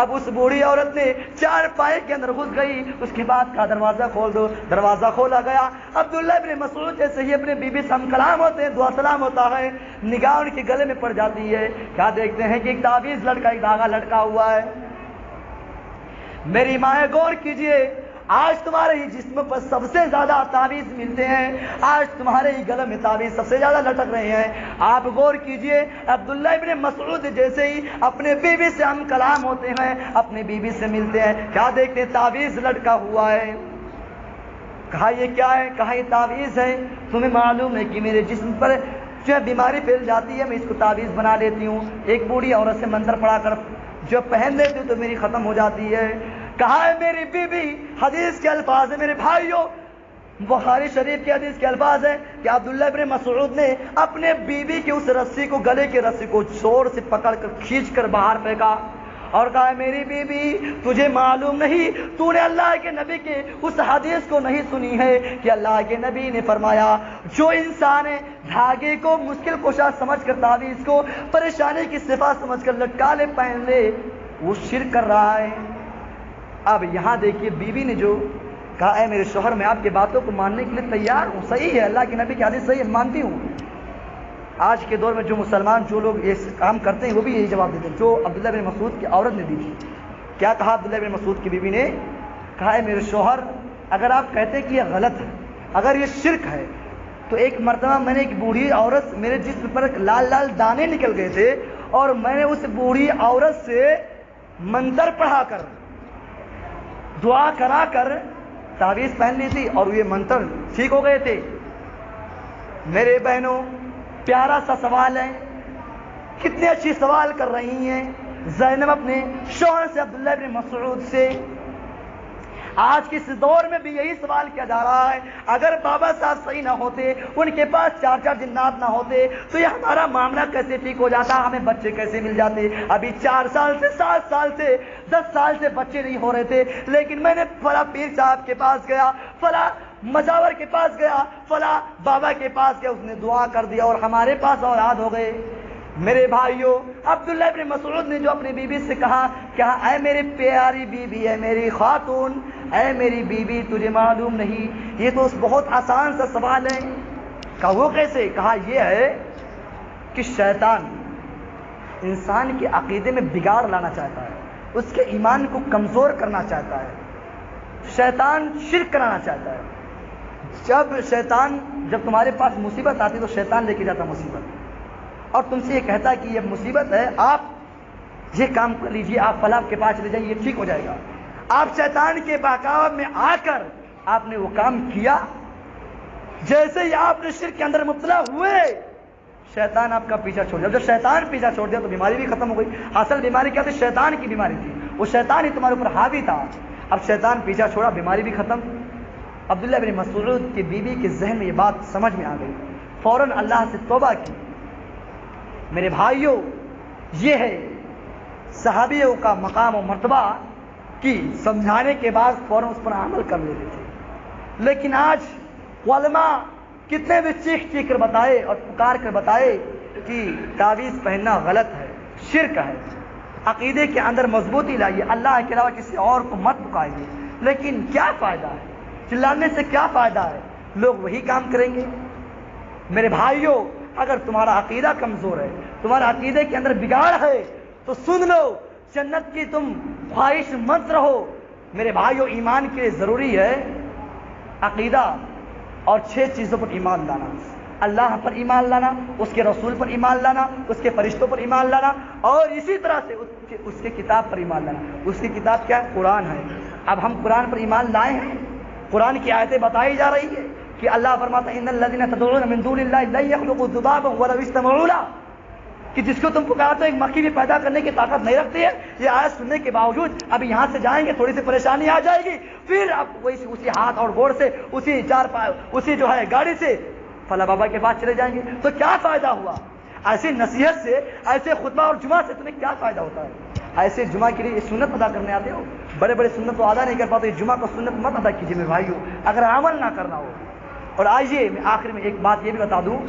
اب اس بوڑھی عورت نے 4 پائے کے اندر گھس گئی. اس کے بعد کہا دروازہ کھول دو. دروازہ کھولا گیا. عبداللہ ابن مسعود جیسے ہی اپنے بیوی سے ہم کلام ہوتے ہیں، دعا سلام ہوتا ہے، نگاہ ان کے گلے میں پڑ جاتی ہے. کیا دیکھتے ہیں کہ ایک تعویذ لٹکا، ایک دھاگا لٹکا ہوا ہے. میری مائیں غور کیجئے، آج تمہارے ہی جسم پر سب سے زیادہ تعویذ ملتے ہیں، آج تمہارے ہی گلے میں تعویذ سب سے زیادہ لٹک رہے ہیں. آپ غور کیجئے، عبداللہ ابن مسعود جیسے ہی اپنے بیوی سے ہم کلام ہوتے ہیں، اپنی بیوی سے ملتے ہیں، کیا دیکھتے ہیں تعویذ لٹکا ہوا ہے. کہا یہ کیا ہے؟ کہا یہ تعویذ ہے، تمہیں معلوم ہے کہ میرے جسم پر جو ہے بیماری پھیل جاتی ہے، میں اس کو تعویذ بنا لیتی ہوں، ایک بوڑھی عورت سے منتر پڑھا کر جو پہن دیتی ہوں تو میری ختم ہو جاتی ہے۔ کہا ہے میری بیوی، حدیث کے الفاظ ہیں میرے بھائیوں، بخاری شریف کے حدیث کے الفاظ ہیں کہ عبداللہ ابن مسعود نے اپنے بیوی کی اس رسی کو، گلے کی رسی کو زور سے پکڑ کر کھینچ کر باہر پھینکا اور کہا میری بیوی تجھے معلوم نہیں، تو نے اللہ کے نبی کے اس حدیث کو نہیں سنی ہے کہ اللہ کے نبی نے فرمایا جو انسان دھاگے کو مشکل کشا سمجھ کر، تعویذ کو پریشانی کی صفا سمجھ کر لٹکا لے، پہن لے، وہ شرک کر رہا ہے۔ اب یہاں دیکھیے بیوی نے جو کہا اے میرے شوہر میں آپ کی باتوں کو ماننے کے لیے تیار ہوں، صحیح ہے، اللہ کے نبی کی حدیث صحیح ہے، مانتی ہوں۔ آج کے دور میں جو مسلمان جو لوگ یہ کام کرتے ہیں وہ بھی یہی جواب دیتے ہیں جو عبداللہ بن مسعود کی عورت نے دی تھی۔ کیا کہا عبداللہ بن مسعود کی بیوی نے؟ کہا ہے میرے شوہر اگر آپ کہتے کہ یہ غلط ہے، اگر یہ شرک ہے، تو ایک مرتبہ میں نے ایک بوڑھی عورت، میرے جسم پر لال لال دانے نکل گئے تھے اور میں نے اس بوڑھی عورت سے منتر پڑھا کر، دعا کرا کر تعویذ پہن لی تھی اور یہ منتر ٹھیک ہو گئے تھے۔ میرے بہنوں پیارا سا سوال ہے، کتنے اچھی سوال کر رہی ہیں زینب اپنے شوہر سے، عبداللہ بن مسعود سے۔ آج کے اس دور میں بھی یہی سوال کیا جا رہا ہے، اگر بابا صاحب صحیح نہ ہوتے، ان کے پاس 4 جنات نہ ہوتے تو یہ ہمارا معاملہ کیسے ٹھیک ہو جاتا، ہمیں بچے کیسے مل جاتے؟ ابھی 4 سال سے 7 سال سے 10 سال سے بچے نہیں ہو رہے تھے، لیکن میں نے فلاں پیر صاحب کے پاس گیا، فلاں مجاور کے پاس گیا، فلاں بابا کے پاس گیا، اس نے دعا کر دیا اور ہمارے پاس اولاد ہو گئے۔ میرے بھائیوں عبداللہ بن مسعود نے جو اپنی بیوی سے کہا اے میری پیاری بیوی، اے میری خاتون، اے میری بیوی تجھے معلوم نہیں، یہ تو بہت آسان سا سوال ہے۔ کہا وہ کیسے؟ کہا یہ ہے کہ شیطان انسان کے عقیدے میں بگاڑ لانا چاہتا ہے، اس کے ایمان کو کمزور کرنا چاہتا ہے، شیطان شرک کرانا چاہتا ہے۔ جب تمہارے پاس مصیبت آتی تو شیطان لے کے جاتا مصیبت اور تم سے یہ کہتا ہے کہ یہ مصیبت ہے، آپ یہ کام کر لیجیے، آپ فلاں کے پاس چلے جائیے، یہ ٹھیک ہو جائے گا۔ آپ شیطان کے بہکاوے میں آ کر آپ نے وہ کام کیا، جیسے ہی آپ نے شرک کے اندر مبتلا ہوئے شیطان آپ کا پیچھا چھوڑ دیا۔ جب شیطان پیچھا چھوڑ دیا تو بیماری بھی ختم ہو گئی۔ اصل بیماری کیا تھی؟ شیطان کی بیماری تھی، وہ شیطان ہی تمہارے اوپر حاوی تھا۔ اب شیطان پیچھا چھوڑا، بیماری بھی ختم۔ عبداللہ بن مسعود کی بیوی کے ذہن میں یہ بات سمجھ میں آ گئی، فوراً اللہ سے توبہ کی۔ میرے بھائیوں یہ ہے صحابیوں کا مقام و مرتبہ کہ سمجھانے کے بعد فوراً اس پر عمل کر لیتے تھے۔ لیکن آج علماء کتنے بھی چیخ چیخ کر بتائے اور پکار کر بتائے کہ تعویذ پہننا غلط ہے، شرک ہے، عقیدے کے اندر مضبوطی لائیے، اللہ کے علاوہ کسی اور کو مت پکائیے، لیکن کیا فائدہ ہے؟ چلانے سے کیا فائدہ ہے؟ لوگ وہی کام کریں گے۔ میرے بھائیوں اگر تمہارا عقیدہ کمزور ہے، تمہارا عقیدے کے اندر بگاڑ ہے تو سن لو، جنت کی تم خواہش مت رہو۔ میرے بھائیوں ایمان کے لیے ضروری ہے عقیدہ اور 6 چیزوں پر ایمان لانا، اللہ پر ایمان لانا، اس کے رسول پر ایمان لانا، اس کے فرشتوں پر ایمان لانا، اور اسی طرح سے اس کے کتاب پر ایمان لانا۔ اس کی کتاب کیا ہے؟ قرآن ہے۔ اب ہم قرآن پر ایمان لائے ہیں، قرآن کی آیتیں بتائی جا رہی ہے کہ اللہ فرماتا ہے ان الذین تدعون من دون اللہ لن یخلقوا ذبابا ولو اجتمعوا له، کہ جس کو تم پکارتے ہو ایک مکھی بھی پیدا کرنے کی طاقت نہیں رکھتی ہے۔ یہ آیت سننے کے باوجود اب یہاں سے جائیں گے تھوڑی سی پریشانی آ جائے گی، پھر اب اسی ہاتھ اور گوڑ سے اسی جو ہے گاڑی سے فلاں بابا کے پاس چلے جائیں گے، تو کیا فائدہ ہوا؟ ایسی نصیحت سے، ایسے خطبہ اور جمعہ سے تمہیں کیا فائدہ ہوتا ہے؟ ایسے جمعہ کے لیے سنت ادا کرنے آتے ہو، بڑے بڑے سنت تو ادا نہیں کر پاتے، جمعہ کو سنت مت ادا کیجیے میرے بھائیوں اگر عمل نہ کرنا ہو۔ اور آئیے میں آخر میں ایک بات یہ بھی بتا دوں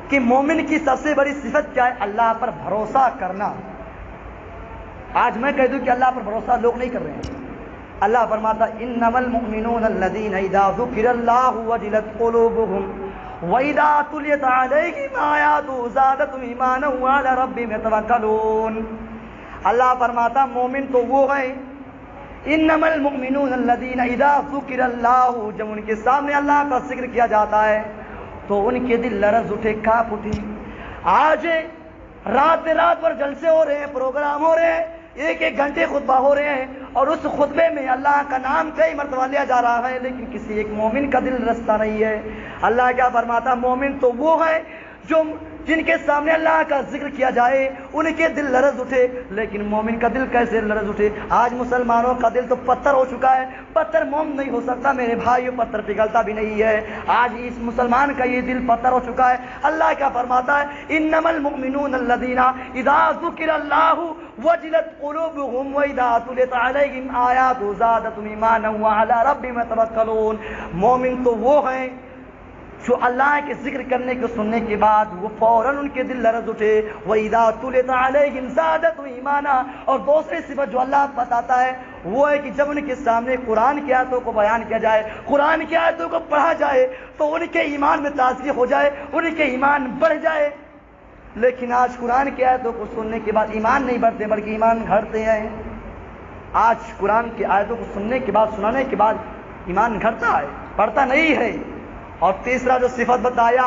کہ مومن کی سب سے بڑی صفت کیا ہے؟ اللہ پر بھروسہ کرنا۔ آج میں کہہ دوں کہ اللہ پر بھروسہ لوگ نہیں کر رہے ہیں۔ اللہ فرماتا انما المؤمنون الذين اذا ذكر الله وجلت قلوبهم واذا تليت عليهم آياته زادتهم ایمانا وعلى ربهم يتوکلون۔ اللہ فرماتا مومن تو وہ ہیں، انما المؤمنون الذين اذا ذكر الله، جب ان کے سامنے اللہ کا ذکر کیا جاتا ہے تو ان کے دل لرز اٹھے، کانپ اٹھے۔ آج رات پر جلسے ہو رہے ہیں، پروگرام ہو رہے ہیں، ایک ایک گھنٹے خطبہ ہو رہے ہیں اور اس خطبے میں اللہ کا نام کئی مرتبہ لیا جا رہا ہے، لیکن کسی ایک مومن کا دل رستا نہیں ہے۔ اللہ کیا فرماتا، مومن تو وہ ہے جو جن کے سامنے اللہ کا ذکر کیا جائے ان کے دل لرز اٹھے، لیکن مومن کا دل کیسے لرز اٹھے؟ آج مسلمانوں کا دل تو پتھر ہو چکا ہے، پتھر موم نہیں ہو سکتا میرے بھائیو، پتھر پگھلتا بھی نہیں ہے۔ آج اس مسلمان کا یہ دل پتھر ہو چکا ہے۔ اللہ کیا فرماتا ہے، انما المؤمنون الذین اذا ذکر اللہ وجلت قلوبهم واذا تليت عليهم آیاتہ زادتهم ایمانا وعلی ربهم یتوکلون۔ مومن تو وہ ہیں جو اللہ کے ذکر کرنے کو سننے کے بعد وہ فوراً ان کے دل لرز اٹھے، وَإِذَا تُلِيَتْ عَلَيْهِمْ زَادَتْهُمْ ایمانا۔ اور دوسری صفت جو اللہ بتاتا ہے وہ ہے کہ جب ان کے سامنے قرآن کی آیتوں کو بیان کیا جائے، قرآن کی آیتوں کو پڑھا جائے تو ان کے ایمان میں تازگی ہو جائے، ان کے ایمان بڑھ جائے۔ لیکن آج قرآن کی آیتوں کو سننے کے بعد ایمان نہیں بڑھتے بلکہ ایمان گھٹتے ہیں۔ آج قرآن کی آیتوں کو سننے کے بعد، سنانے کے بعد ایمان گھٹتا ہے، بڑھتا نہیں ہے۔ اور تیسرا جو صفت بتایا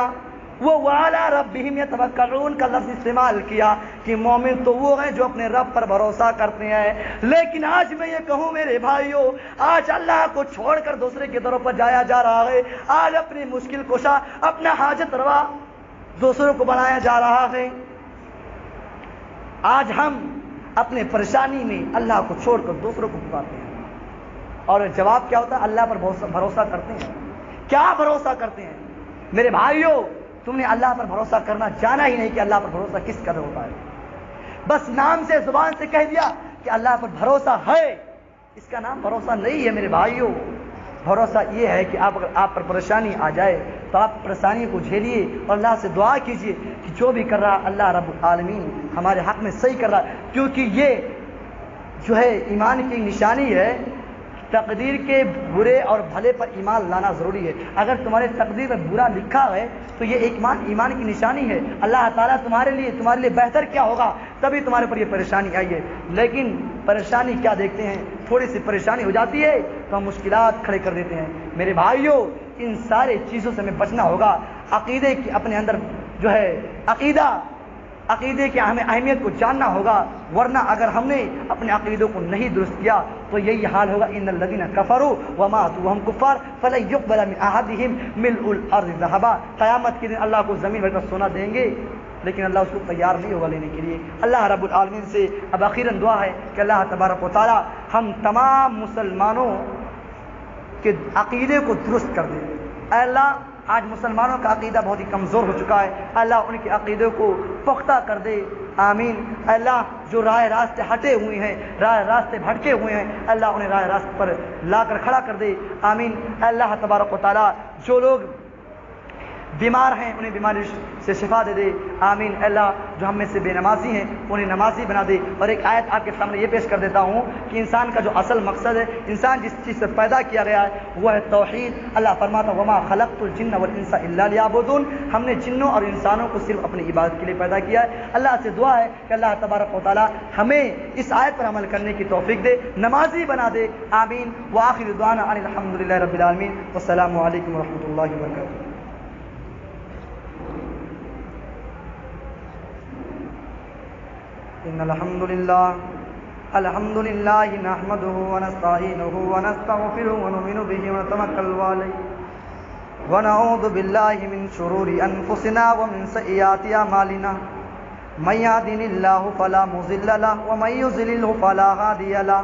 وہ وعلی ربہم یتوکلون کا لفظ استعمال کیا کہ مومن تو وہ ہیں جو اپنے رب پر بھروسہ کرتے ہیں۔ لیکن آج میں یہ کہوں میرے بھائیوں، آج اللہ کو چھوڑ کر دوسرے کے دروں پر جایا جا رہا ہے۔ آج اپنی مشکل کشا، اپنا حاجت روا دوسروں کو بنایا جا رہا ہے۔ آج ہم اپنے پریشانی میں اللہ کو چھوڑ کر دوسروں کو پکارتے ہیں، اور جواب کیا ہوتا ہے؟ اللہ پر بھروسہ کرتے ہیں۔ کیا بھروسہ کرتے ہیں میرے بھائیوں؟ تم نے اللہ پر بھروسہ کرنا جانا ہی نہیں کہ اللہ پر بھروسہ کس قدر ہوتا ہے۔ بس نام سے، زبان سے کہہ دیا کہ اللہ پر بھروسہ ہے، اس کا نام بھروسہ نہیں ہے میرے بھائیوں۔ بھروسہ یہ ہے کہ اگر آپ پر پریشانی آ جائے تو آپ پریشانی کو جھیلیے اور اللہ سے دعا کیجیے کہ جو بھی کر رہا اللہ رب العالمین ہمارے حق میں صحیح کر رہا ہے، کیونکہ یہ جو ہے ایمان کی نشانی ہے۔ تقدیر کے برے اور بھلے پر ایمان لانا ضروری ہے۔ اگر تمہارے تقدیر میں برا لکھا ہے تو یہ ایمان کی نشانی ہے۔ اللہ تعالیٰ تمہارے لیے بہتر کیا ہوگا، تبھی تمہارے پر یہ پریشانی آئی ہے۔ لیکن پریشانی کیا دیکھتے ہیں، تھوڑی سی پریشانی ہو جاتی ہے تو ہم مشکلات کھڑے کر دیتے ہیں۔ میرے بھائیوں، ان سارے چیزوں سے ہمیں بچنا ہوگا۔ عقیدے کی اپنے اندر جو ہے عقیدے کی ہمیں اہمیت کو جاننا ہوگا، ورنہ اگر ہم نے اپنے عقیدوں کو نہیں درست کیا تو یہی حال ہوگا، ان الذین کفروا وماتوا وهم کفار فلن يقبل من احدهم ملء الارض ذهبا۔ قیامت کے دن اللہ کو زمین بھر کا سونا دیں گے لیکن اللہ اس کو تیار نہیں ہوگا لینے کے لیے۔ اللہ رب العالمین سے اب اخیراً دعا ہے کہ اللہ تبارک و تعالی ہم تمام مسلمانوں کے عقیدے کو درست کر دے۔ اے اللہ، آج مسلمانوں کا عقیدہ بہت ہی کمزور ہو چکا ہے، اللہ ان کے عقیدے کو پختہ کر دے، آمین۔ اللہ جو راہ راستے ہٹے ہوئے ہیں، راہ راستے بھٹکے ہوئے ہیں، اللہ انہیں راہ راستے پر لا کر کھڑا کر دے، آمین۔ اللہ تبارک و تعالی جو لوگ بیمار ہیں انہیں بیماری سے شفا دے دے، آمین۔ اللہ جو ہم میں سے بے نمازی ہیں انہیں نمازی بنا دے۔ اور ایک آیت آپ کے سامنے یہ پیش کر دیتا ہوں کہ انسان کا جو اصل مقصد ہے، انسان جس چیز سے پیدا کیا گیا ہے وہ ہے توحید۔ اللہ فرماتا وما خلقت الجن والانس الا لیعبدون، ہم نے جنوں اور انسانوں کو صرف اپنی عبادت کے لیے پیدا کیا ہے۔ اللہ سے دعا ہے کہ اللہ تبارک و تعالی ہمیں اس آیت پر عمل کرنے کی توفیق دے، نمازی بنا دے، آمین۔ وآخر دعوانا ان الحمدللہ رب العالمین، والسلام علیکم ورحمۃ اللہ وبرکاتہ۔ ان الحمد للہ نحمده ونستعینه ونستغفره ونؤمن به ونتوکل علیہ ونعوذ باللہ من شرور انفسنا ومن سیئات اعمالنا من يهده الله فلا مضل له ومن يضلل فلا هادي له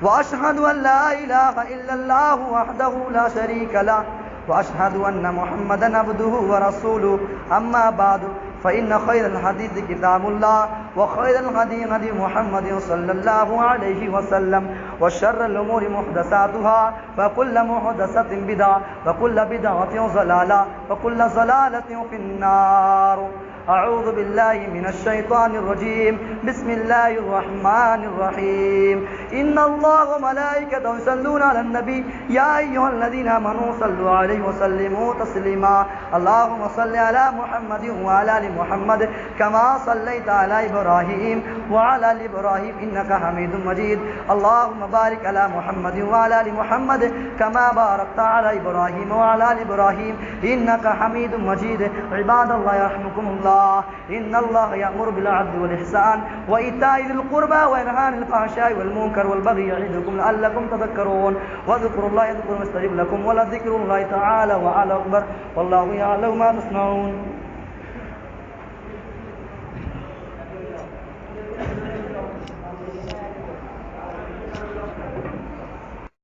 واشهد ان لا اله الا الله وحده لا شريك له واشهد ان محمدا عبده ورسوله اما بعد فإن خير الحديث كتاب الله وخير الهدي هدي محمد صلى الله عليه وسلم وشر الأمور محدثاتها وكل محدثة بدعة وكل بدعة ضلالة وكل ضلالة في النار۔ اعوذ باللہ من الشیطان الرجیم، بسم اللہ الرحمن الرحیم۔ إن الله وملائكته يصلون على النبي يا أيها الذين آمنوا صلوا عليه وسلموا تسليما اللهم صل على محمد وعلى آل محمد كما صليت على إبراهيم وعلى آل إبراهيم إنك حميد مجيد اللهم بارك على محمد وعلى آل محمد كما باركت على إبراهيم وعلى آل إبراهيم إنك حميد مجيد عباد الله يرحمكم الله إن الله يأمر بالعدل والإحسان وإيتاء ذي القربى وينهى عن الفحشاء والمنكر والبغي يعظكم لعلكم تذكرون واذكروا الله يذكركم ويستجب لكم ولذكر الله تعالى وعلى أكبر والله يعلم ما تصنعون